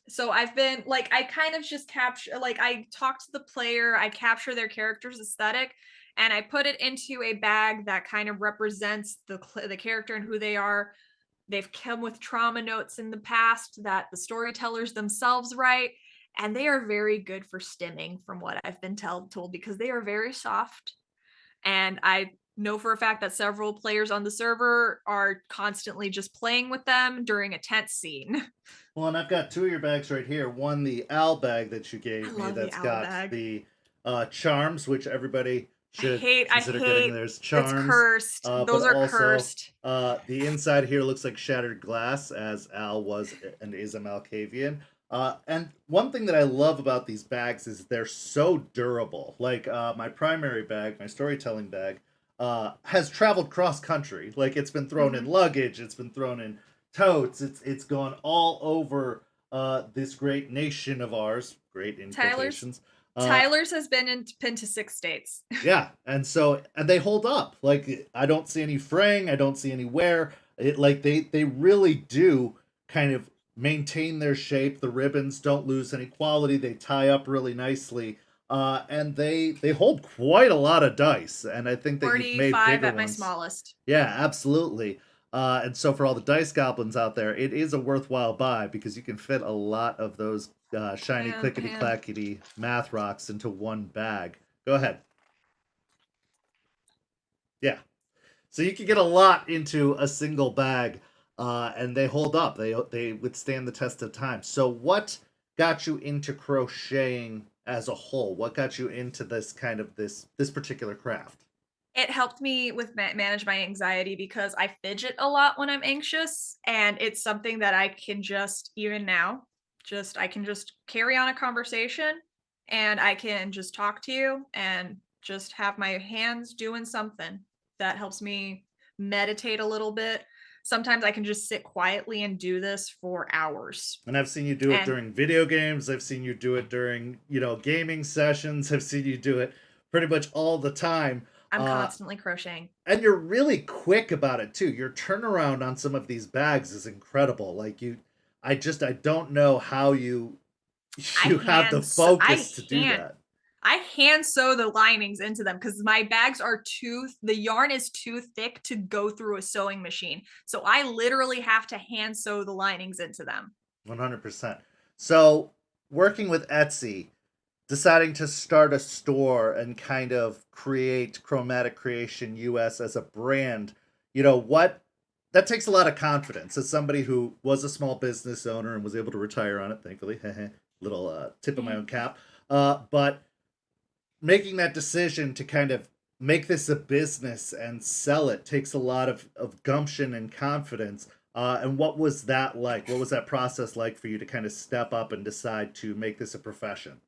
So I've been like, I kind of just capture, like I talk to the player, I capture their character's aesthetic, and I put it into a bag that kind of represents the character and who they are. They've come with trauma notes in the past that the storytellers themselves write, and they are very good for stimming from what I've been told because they are very soft. And I know for a fact that several players on the server are constantly just playing with them during a tense scene. Well, and I've got two of your bags right here. One, the owl bag that you gave me, that's got the charms, which everybody should consider getting. There's charms. It's cursed. Those but are also, cursed. The inside here looks like shattered glass, as Al was and is a Malkavian. And one thing that I love about these bags is they're so durable. Like my primary bag, my storytelling bag, has traveled cross country. Like it's been thrown in luggage, it's been thrown in totes, it's gone all over this great nation of ours. Great in quotations. Tyler's has been to 6 states. Yeah, and they hold up. Like I don't see any fraying, I don't see any wear. It like they really do kind of maintain their shape. The ribbons don't lose any quality. They tie up really nicely. And they hold quite a lot of dice, and I think that you've made 45 bigger at my ones. smallest. Yeah, absolutely. And so for all the dice goblins out there, it is a worthwhile buy because you can fit a lot of those shiny clickety clackety math rocks into one bag. Go ahead. Yeah. So you can get a lot into a single bag, and they hold up. They withstand the test of time. So what got you into crocheting as a whole? What got you into this kind of this particular craft? It helped me with manage my anxiety because I fidget a lot when I'm anxious, and it's something that I can just even now I can just carry on a conversation and I can just talk to you and just have my hands doing something that helps me meditate a little bit. Sometimes I can just sit quietly and do this for hours. And I've seen you do it during video games. I've seen you do it during, gaming sessions. I've seen you do it pretty much all the time. I'm constantly crocheting. And you're really quick about it too. Your turnaround on some of these bags is incredible. Like I don't know how you have the focus to do that. I hand sew the linings into them because my bags are the yarn is too thick to go through a sewing machine. So I literally have to hand sew the linings into them. 100%. So working with Etsy, deciding to start a store and kind of create ChromaticCreationsUS as a brand, that takes a lot of confidence. As somebody who was a small business owner and was able to retire on it, thankfully, little tip of my own cap. But making that decision to kind of make this a business and sell it takes a lot of gumption and confidence. And what was that like? What was that process like for you to kind of step up and decide to make this a profession?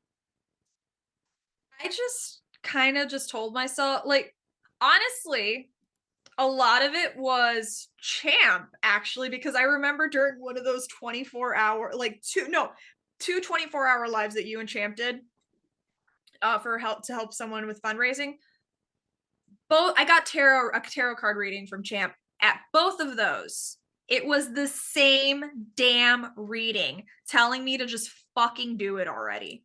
I just kind of just told myself, like, honestly, a lot of it was Champ, actually, because I remember during one of those 24-hour, like two 24-hour lives that you and Champ did for help someone with fundraising. I got a tarot card reading from Champ At both of those, it was the same damn reading telling me to just fucking do it already.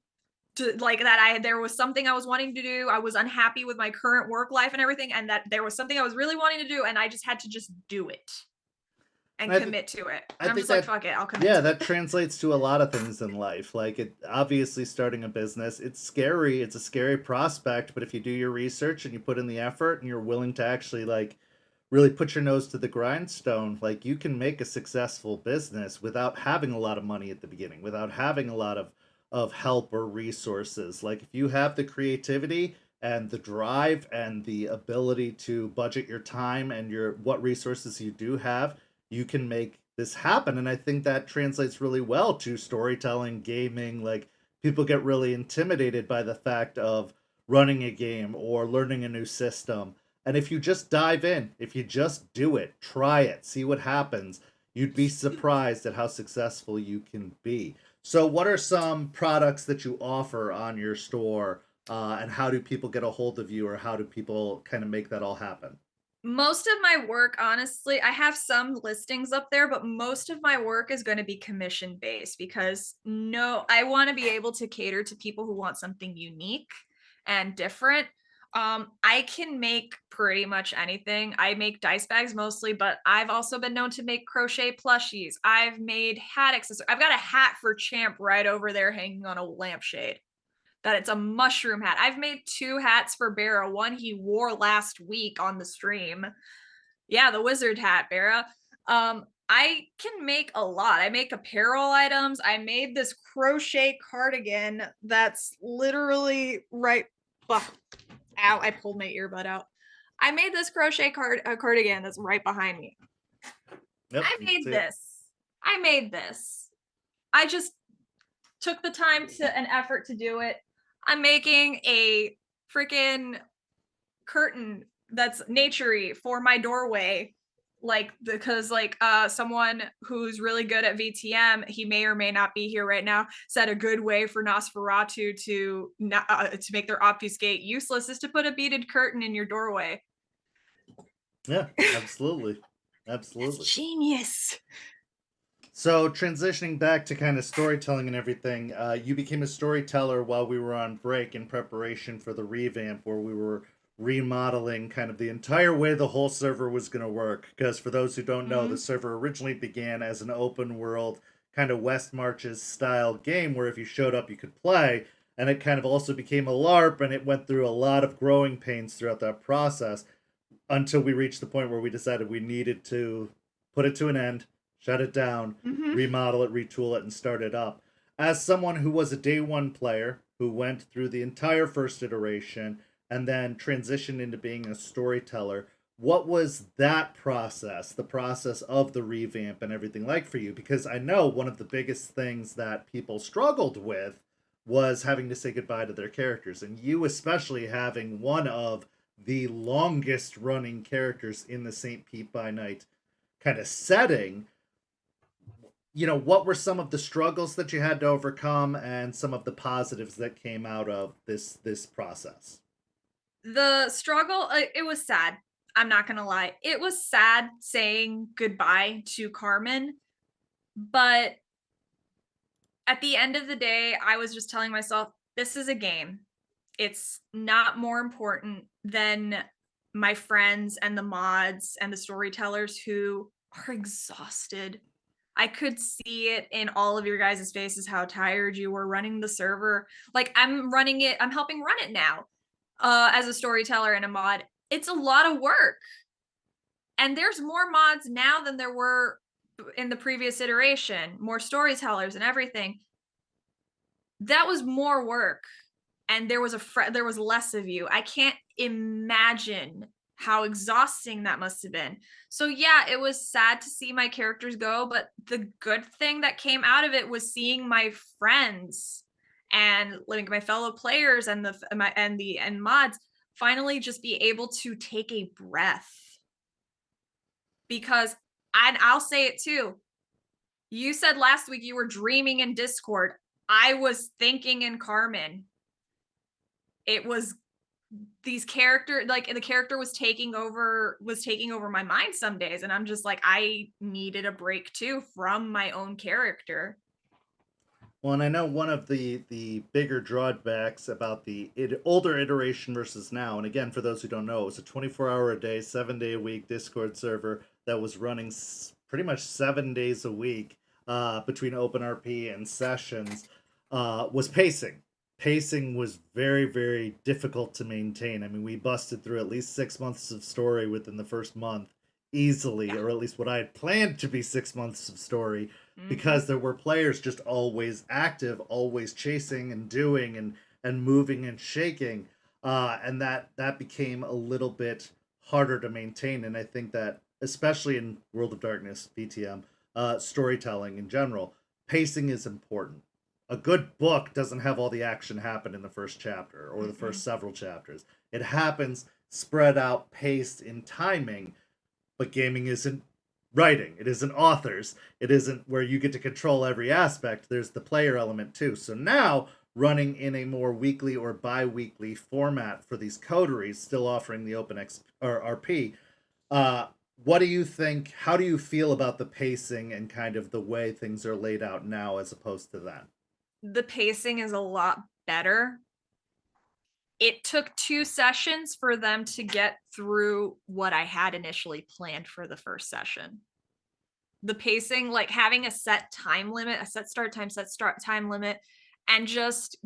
To like that there was something I was wanting to do. I was unhappy with my current work life and everything, and that there was something I was really wanting to do, and I just had to just do it and commit to it. I And I'm think just like, that, fuck it, I'll commit yeah, to that it. translates to a lot of things in life. Like, it obviously, starting a business, it's scary. It's a scary prospect, but if you do your research and you put in the effort and you're willing to actually like really put your nose to the grindstone, like, you can make a successful business without having a lot of money at the beginning, without having a lot of help or resources. Like, if you have the creativity and the drive and the ability to budget your time and your what resources you do have, you can make this happen. And I think that translates really well to storytelling, gaming. Like, people get really intimidated by the fact of running a game or learning a new system. And if you just dive in, if you just do it, try it, see what happens, you'd be surprised at how successful you can be. So, what are some products that you offer on your store, and how do people get a hold of you, or how do people kind of make that all happen? Most of my work, honestly, I have some listings up there, but most of my work is going to be commission based because no, I want to be able to cater to people who want something unique and different. I can make pretty much anything. I make dice bags mostly, but I've also been known to make crochet plushies. I've made hat accessories. I've got a hat for Champ right over there hanging on a lampshade. That it's a mushroom hat. I've made 2 hats for Bera. One he wore last week on the stream. Yeah, the wizard hat, Bera. I can make a lot. I make apparel items. I made this crochet cardigan that's literally right. Ugh, ow, I pulled my earbud out. I made this crochet cardigan that's right behind me. Yep, I you can made see it. this. I made this. I just took the time to an effort to do it. I'm making a freaking curtain that's naturey for my doorway. Like, because like someone who's really good at VTM, he may or may not be here right now, said a good way for Nosferatu to make their obfuscate useless is to put a beaded curtain in your doorway. Yeah, absolutely. That's Absolutely. genius. So, transitioning back to kind of storytelling and everything, you became a storyteller while we were on break in preparation for the revamp, where we were remodeling kind of the entire way the whole server was going to work. Because for those who don't know, the Mm-hmm. server originally began as an open world kind of West Marches style game where if you showed up, you could play. And it kind of also became a LARP, and it went through a lot of growing pains throughout that process until we reached the point where we decided we needed to put it to an end, shut it down, Mm-hmm. remodel it, retool it, and start it up. As someone who was a day one player who went through the entire first iteration and then transitioned into being a storyteller, what was that process, the process of the revamp and everything like for you? Because I know one of the biggest things that people struggled with was having to say goodbye to their characters, and you especially having one of the longest running characters in the St. Pete by Night kind of setting. What were some of the struggles that you had to overcome and some of the positives that came out of this process? The struggle, it was sad. I'm not gonna lie. It was sad saying goodbye to Carmen, but at the end of the day, I was just telling myself, this is a game. It's not more important than my friends and the mods and the storytellers who are exhausted. I could see it in all of your guys' faces how tired you were running the server. Like, I'm running it, I'm helping run it now as a storyteller and a mod. It's a lot of work. And there's more mods now than there were in the previous iteration, more storytellers and everything. That was more work, and there was less of you. I can't imagine how exhausting that must have been. So yeah, it was sad to see my characters go, but the good thing that came out of it was seeing my friends and like my fellow players and the mods finally just be able to take a breath. Because, and I'll say it too, you said last week you were dreaming in Discord. I was thinking in Carmen. It was these character like the character was taking over my mind some days, and I'm just like, I needed a break too from my own character. Well, and I know one of the bigger drawbacks about the older iteration versus now, and again, for those who don't know, it was a 24-hour a day, 7-day a week Discord server that was running pretty much 7 days a week between OpenRP and sessions, was pacing. Pacing was very, very difficult to maintain. I mean, we busted through at least 6 months of story within the first month easily, Yeah. or at least what I had planned to be 6 months of story, Mm-hmm. because there were players just always active, always chasing and doing and moving and shaking, and that became a little bit harder to maintain. And I think that especially in World of Darkness BTM, storytelling in general, pacing is important. A good book doesn't have all the action happen in the first chapter or the Mm-mm. first several chapters. It happens spread out, paced in timing, but gaming isn't writing. It isn't authors. It isn't where you get to control every aspect. There's the player element too. So now, running in a more weekly or bi-weekly format for these coteries, still offering the open or RP, uh, what do you think? How do you feel about the pacing and kind of the way things are laid out now as opposed to then? The pacing is a lot better. It took 2 sessions for them to get through what I had initially planned for the first session. The pacing, like having a set time limit, a set start time limit, and just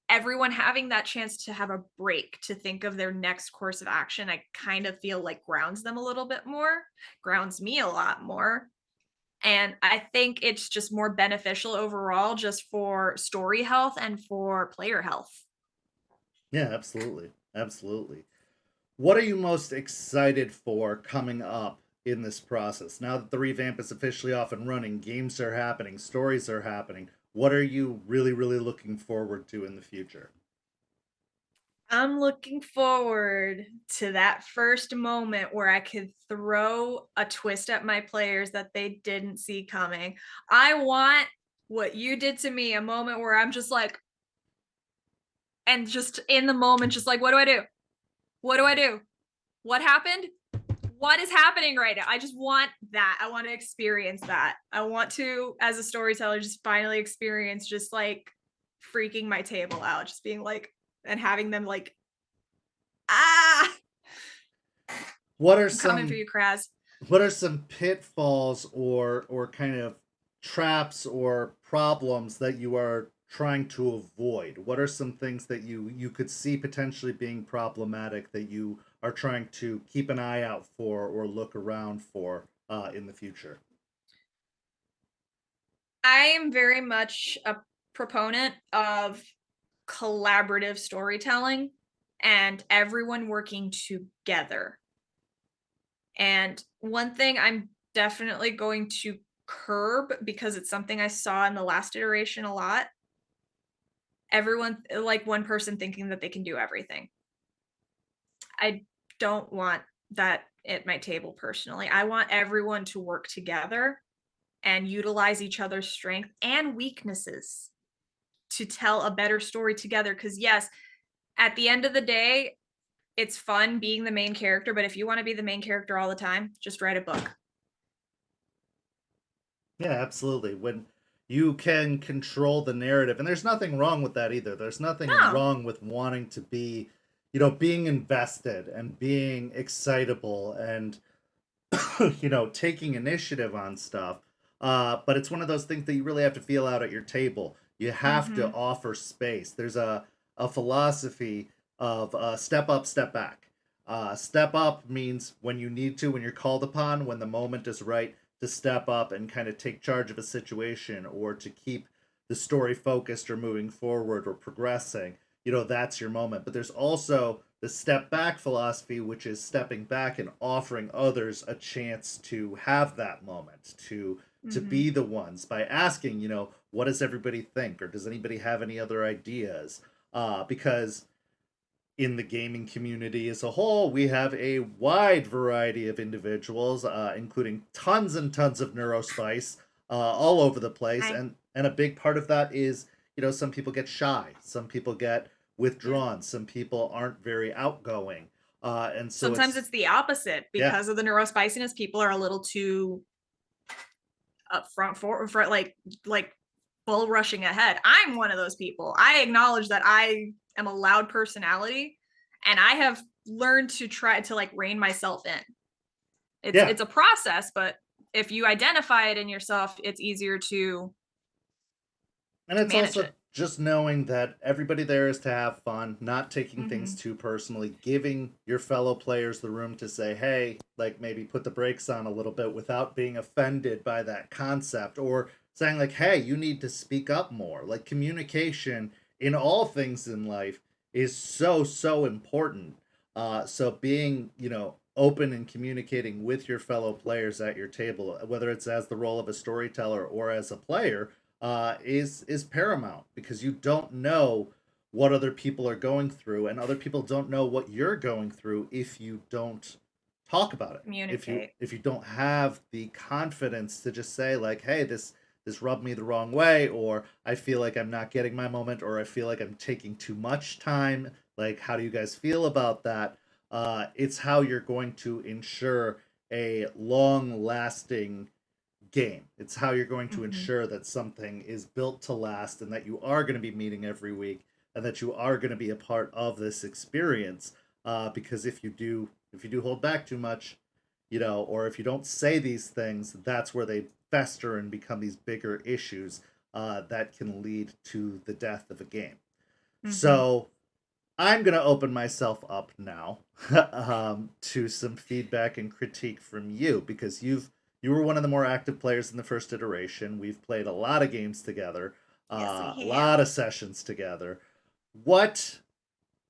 everyone having that chance to have a break to think of their next course of action, I kind of feel like grounds them a little bit more, grounds me a lot more. And I think it's just more beneficial overall just for story health and for player health. Yeah, absolutely. Absolutely. What are you most excited for coming up in this process? Now that the revamp is officially off and running, games are happening, stories are happening. What are you really, really looking forward to in the future? I'm looking forward to that first moment where I could throw a twist at my players that they didn't see coming. I want what you did to me, a moment where I'm just like, and just in the moment, just like, what do I do? What do I do? What happened? What is happening right now? I just want that. I want to experience that. I want to, as a storyteller, just finally experience just like freaking my table out, just being like, and having them like, ah, What are I'm coming for some you, Kraz. what are some pitfalls or kind of traps or problems that you are trying to avoid? What are some things that you could see potentially being problematic that you are trying to keep an eye out for or look around for in the future? I am very much a proponent of collaborative storytelling and everyone working together. And one thing I'm definitely going to curb, because it's something I saw in the last iteration a lot, everyone, like one person thinking that they can do everything. I don't want that at my table personally. I want everyone to work together and utilize each other's strength and weaknesses to tell a better story together. Because, yes, at the end of the day, it's fun being the main character, but if you want to be the main character all the time, just write a book. Yeah, absolutely. When you can control the narrative, and there's nothing wrong with that either. There's nothing No. wrong with wanting to be, being invested and being excitable and, taking initiative on stuff. But it's one of those things that you really have to feel out at your table. You have to Mhm. offer space. There's a philosophy of step up, step back. Step up means when you need to, when you're called upon, when the moment is right to step up and kind of take charge of a situation or to keep the story focused or moving forward or progressing. That's your moment. But there's also the step back philosophy, which is stepping back and offering others a chance to have that moment, to be Mhm. the ones by asking, what does everybody think, or does anybody have any other ideas? Because in the gaming community as a whole, we have a wide variety of individuals, including tons and tons of neurospice all over the place, I and a big part of that is, some people get shy, some people get withdrawn. Some people aren't very outgoing. And so sometimes it's the opposite yeah, because of the neurospiciness. People are a little too upfront for like bull rushing ahead. I'm one of those people. I acknowledge that I am a loud personality, and I have learned to try to like rein myself in. yeah. It's a process, but if you identify it in yourself, it's easier to And it's manage also it. just knowing that everybody there is to have fun, not taking things Mm-hmm. too personally, giving your fellow players the room to say, hey, like maybe put the brakes on a little bit without being offended by that concept, or saying, like, hey, you need to speak up more. Like, communication in all things in life is so, so important. So being, open and communicating with your fellow players at your table, whether it's as the role of a storyteller or as a player, is paramount, because you don't know what other people are going through, and other people don't know what you're going through if you don't talk about it. Communicate. If you don't have the confidence to just say, like, hey, this rubbed me the wrong way, or I feel like I'm not getting my moment, or I feel like I'm taking too much time. Like, how do you guys feel about that? It's how you're going to ensure a long lasting game. It's how you're going to Mm-hmm. ensure that something is built to last, and that you are going to be meeting every week, and that you are going to be a part of this experience. Because if you do hold back too much, or if you don't say these things, that's where they fester and become these bigger issues that can lead to the death of a game. Mm-hmm. So I'm going to open myself up now to some feedback and critique from you, because you were one of the more active players in the first iteration. We've played a lot of games together, Yes, we a have. lot of sessions together. What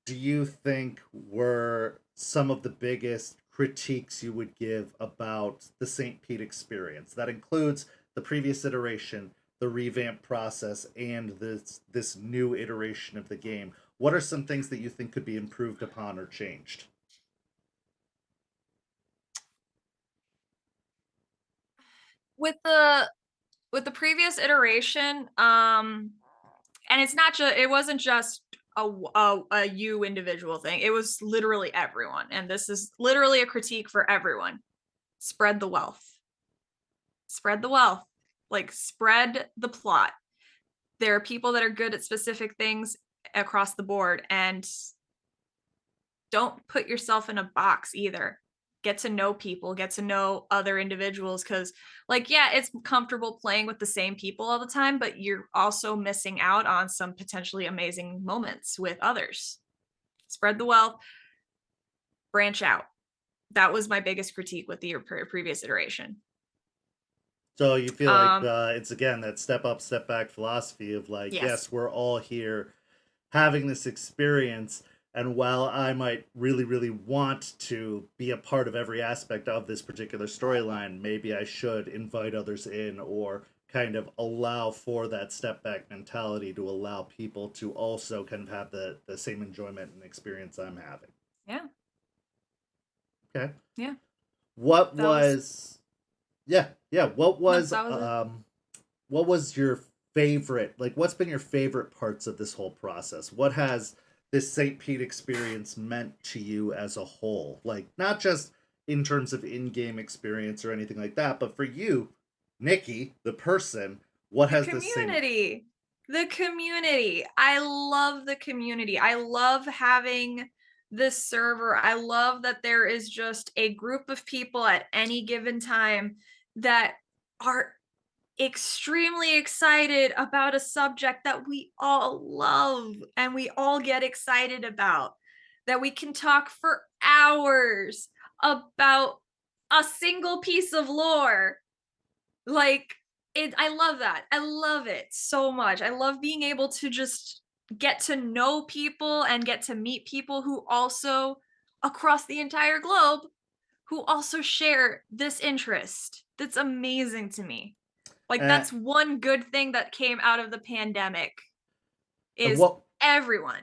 do you think were some of the biggest critiques you would give about the St. Pete experience? That includes the previous iteration, the revamp process, and this new iteration of the game. What are some things that you think could be improved upon or changed? With the previous iteration, and it wasn't just a you individual thing. It was literally everyone, and this is literally a critique for everyone. Spread the wealth. Spread the wealth. Like, spread the plot. There are people that are good at specific things across the board, and don't put yourself in a box either. Get to know people, get to know other individuals, because like, yeah, it's comfortable playing with the same people all the time, but you're also missing out on some potentially amazing moments with others. Spread the wealth, branch out. That was my biggest critique with the previous iteration. So you feel like um it's again that step up, step back philosophy of, like, yes. yes, we're all here having this experience, and while I might really, really want to be a part of every aspect of this particular storyline, maybe I should invite others in, or kind of allow for that step back mentality to allow people to also kind of have the same enjoyment and experience I'm having. Yeah. Okay. Yeah. What That was was Yeah, yeah, no that was it. what was your favorite, like, what's been your favorite parts of this whole process? What has this St. Pete experience meant to you as a whole? Like, not just in terms of in-game experience or anything like that, but for you, Nikki, the person, what The has this same community. The community. I love the community. I love having this server. I love that there is just a group of people at any given time that are extremely excited about a subject that we all love and we all get excited about, that we can talk for hours about a single piece of lore. Like, I love that. I love it so much. I love being able to just get to know people and get to meet people who also, across the entire globe, who also share this interest. That's amazing to me. Like, uh, that's one good thing that came out of the pandemic and is everyone.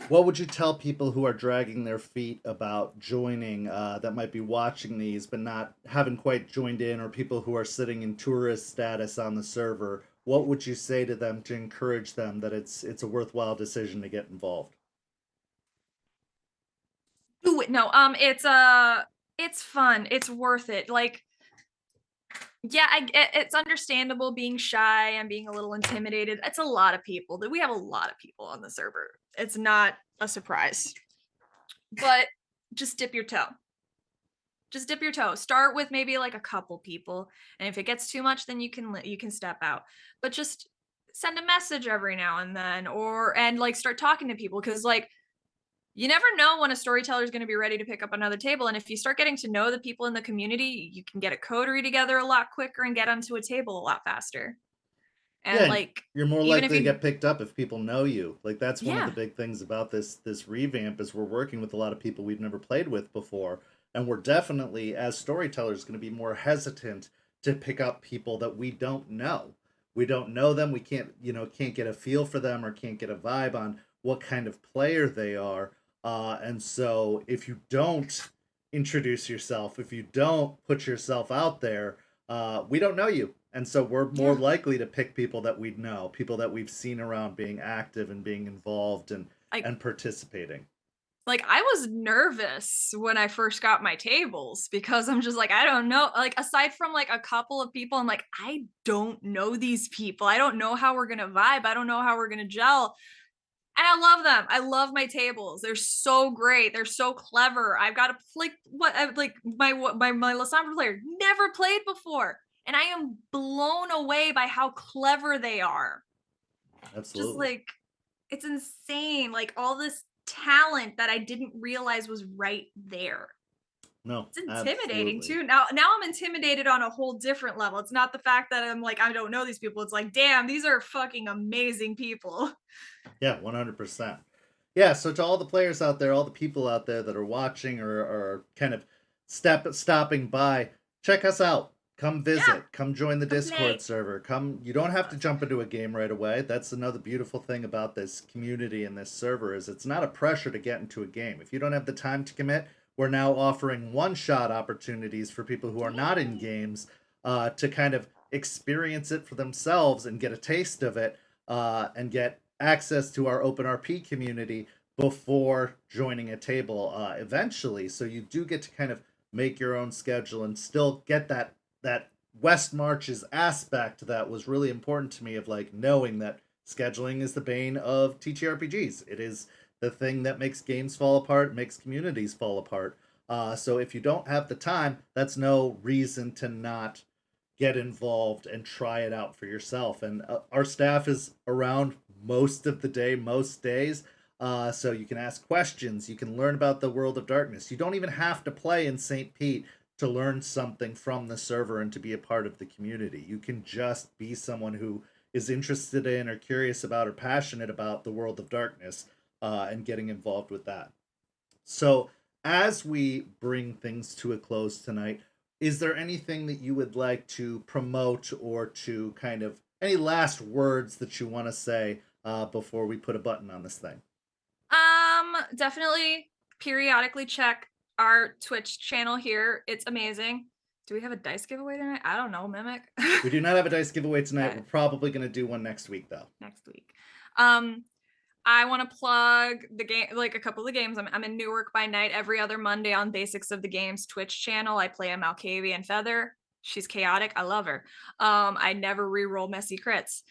what would you tell people who are dragging their feet about joining, that might be watching these but not haven't quite joined in, or people who are sitting in tourist status on the server? What would you say to them to encourage them that it's a worthwhile decision to get involved? no, it's fun. It's worth it. Like, yeah, it's understandable being shy and being a little intimidated. It's a lot of people. We have a lot of people on the server. It's not a surprise. But just dip your toe. Just dip your toe. Start with maybe like a couple people, and if it gets too much, then you can step out. But just send a message every now and then, and like start talking to people, because like you never know when a storyteller is going to be ready to pick up another table. And if you start getting to know the people in the community, you can get a coterie together a lot quicker and get onto a table a lot faster. And Yeah, like, you're more even if likely to you, get picked up if people know you. Like that's one of the yeah, big things about this revamp is we're working with a lot of people we've never played with before, and we're definitely as storytellers going to be more hesitant to pick up people that we don't know. We don't know them. We can't get a feel for them or can't get a vibe on what kind of player they are. And so if you don't introduce yourself, if you don't put yourself out there, we don't know you. And so we're more yeah. likely to pick people that we know, people that we've seen around being active and being involved I and participating. like I was nervous when I first got my tables, because I'm just like, I don't know. Like, aside from like a couple of people, I'm like, I don't know these people. I don't know how we're gonna vibe. I don't know how we're gonna gel. And I love them. I love my tables. They're so great. They're so clever. I've got a like my Lassandra player never played before, and I am blown away by how clever they are. Just Absolutely. like, it's insane. Like, all this talent that I didn't realize was right there. No, It's intimidating absolutely. too. Now I'm intimidated on a whole different level. It's not the fact that I'm like, I don't know these people. It's like, damn, these are fucking amazing people. Yeah, 100%. Yeah, so to all the players out there, all the people out there that are watching or kind of stopping by, check us out. Come Yeah, visit. Come join the come Discord play. server. Come. You don't have to jump into a game right away. That's another beautiful thing about this community and this server is it's not a pressure to get into a game. If you don't have the time to commit, we're now offering one-shot opportunities for people who are not in Yay. games to kind of experience it for themselves and get a taste of it and get access to our OpenRP community before joining a table eventually. So you do get to kind of make your own schedule and still get that West Marches aspect that was really important to me of like knowing that scheduling is the bane of TTRPGs. It is the thing that makes games fall apart, makes communities fall apart. So if you don't have the time, that's no reason to not get involved and try it out for yourself. And our staff is around most of the day, most days. So you can ask questions. You can learn about the world of darkness. You don't even have to play in St. Pete to learn something from the server and to be a part of the community. You can just be someone who is interested in or curious about or passionate about the world of darkness and getting involved with that. So, as we bring things to a close tonight, is there anything that you would like to promote or to kind of any last words that you want to say before we put a button on this thing? Definitely periodically check our Twitch channel here. It's amazing. Do we have a dice giveaway tonight? I don't know, Mimic. We do not have a dice giveaway tonight. Okay, We're probably going to do one next week, though. next week. Um, I want to plug the game, like a couple of games. I'm in Newark by Night every other Monday on Basics of the Games Twitch channel. I play a Malkavian Feather. She's chaotic. I love her. I never re-roll messy crits.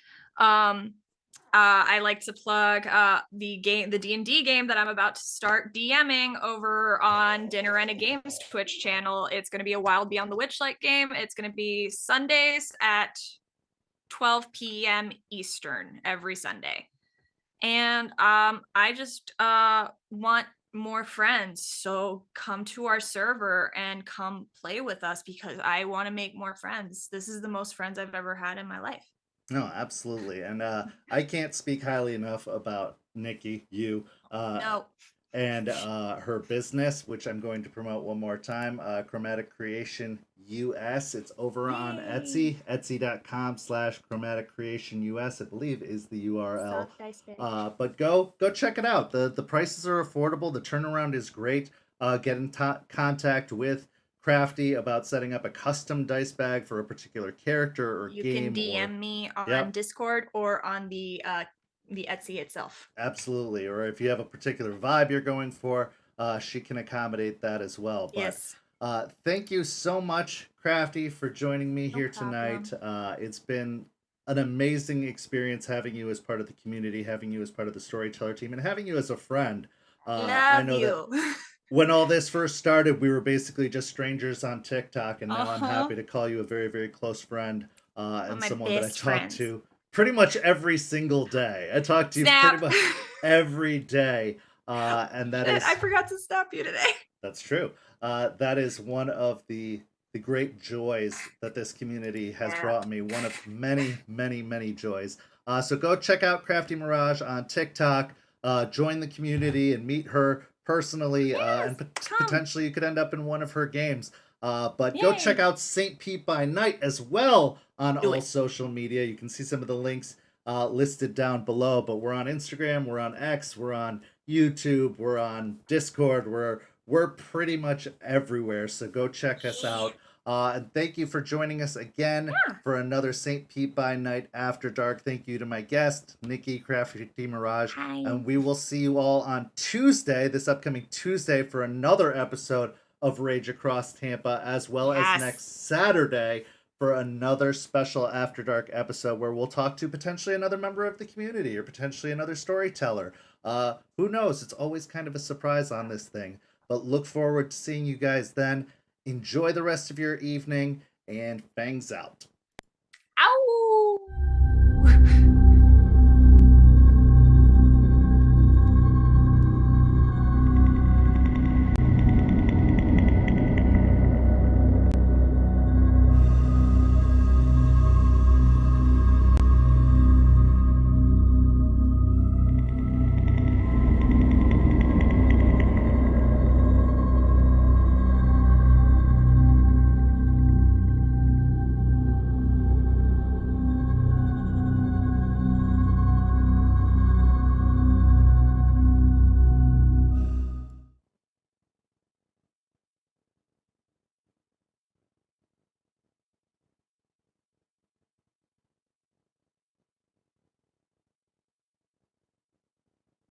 I like to plug the D&D game that I'm about to start DMing over on Dinner and a Games Twitch channel. It's going to be a Wild Beyond the Witchlight game. It's going to be Sundays at 12 p.m. Eastern every Sunday. And I just want more friends. So come to our server and come play with us, because I want to make more friends. This is the most friends I've ever had in my life. No, absolutely. And I can't speak highly enough about Nikki, you, No. and her business, which I'm going to promote one more time, ChromaticCreationUS. It's over on Yay. Etsy, etsy.com/ChromaticCreationUS, I believe is the URL. Soft dice bitch. But go check it out. The prices are affordable. The turnaround is great. Get in contact with Crafty about setting up a custom dice bag for a particular character or You can game or DM me on yep. Discord or on the Etsy itself. Absolutely. Or if you have a particular vibe you're going for, she can accommodate that as well. But Yes. thank you so much, Crafty, for joining me No here problem. tonight. It's been an amazing experience having you as part of the community, having you as part of the Storyteller team, and having you as a friend. I Love know that you. when all this first started, we were basically just strangers on TikTok, and now I'm Uh-huh. happy to call you a very, very close friend One of and my someone that I best talk friends. to pretty much every single day. I talk to you pretty Snap. much every day, and that Shit, I is forgot to stop you today. that's true. That is one of the great joys that this community has Snap. brought me. One of many, many, many joys. So go check out Crafty Mirage on TikTok. Join the community and meet her personally, Yes, and come. potentially you could end up in one of her games. But go check Yay. out St. Pete by Night as well on Do all it. social media. You can see some of the links listed down below. But we're on Instagram, we're on X, we're on YouTube, we're on Discord, we're pretty much everywhere. So go check us Yeah. out. And thank you for joining us again Yeah. for another St. Pete by Night After Dark. Thank you to my guest, Nikki, Crafty Mirage. Hi. And we will see you all on Tuesday, this upcoming Tuesday, for another episode of Rage Across Tampa, as well as Yes. next Saturday for another special After Dark episode where we'll talk to potentially another member of the community or potentially another storyteller. Who knows? It's always kind of a surprise on this thing. But look forward to seeing you guys then. Enjoy the rest of your evening, and fangs out. Ow.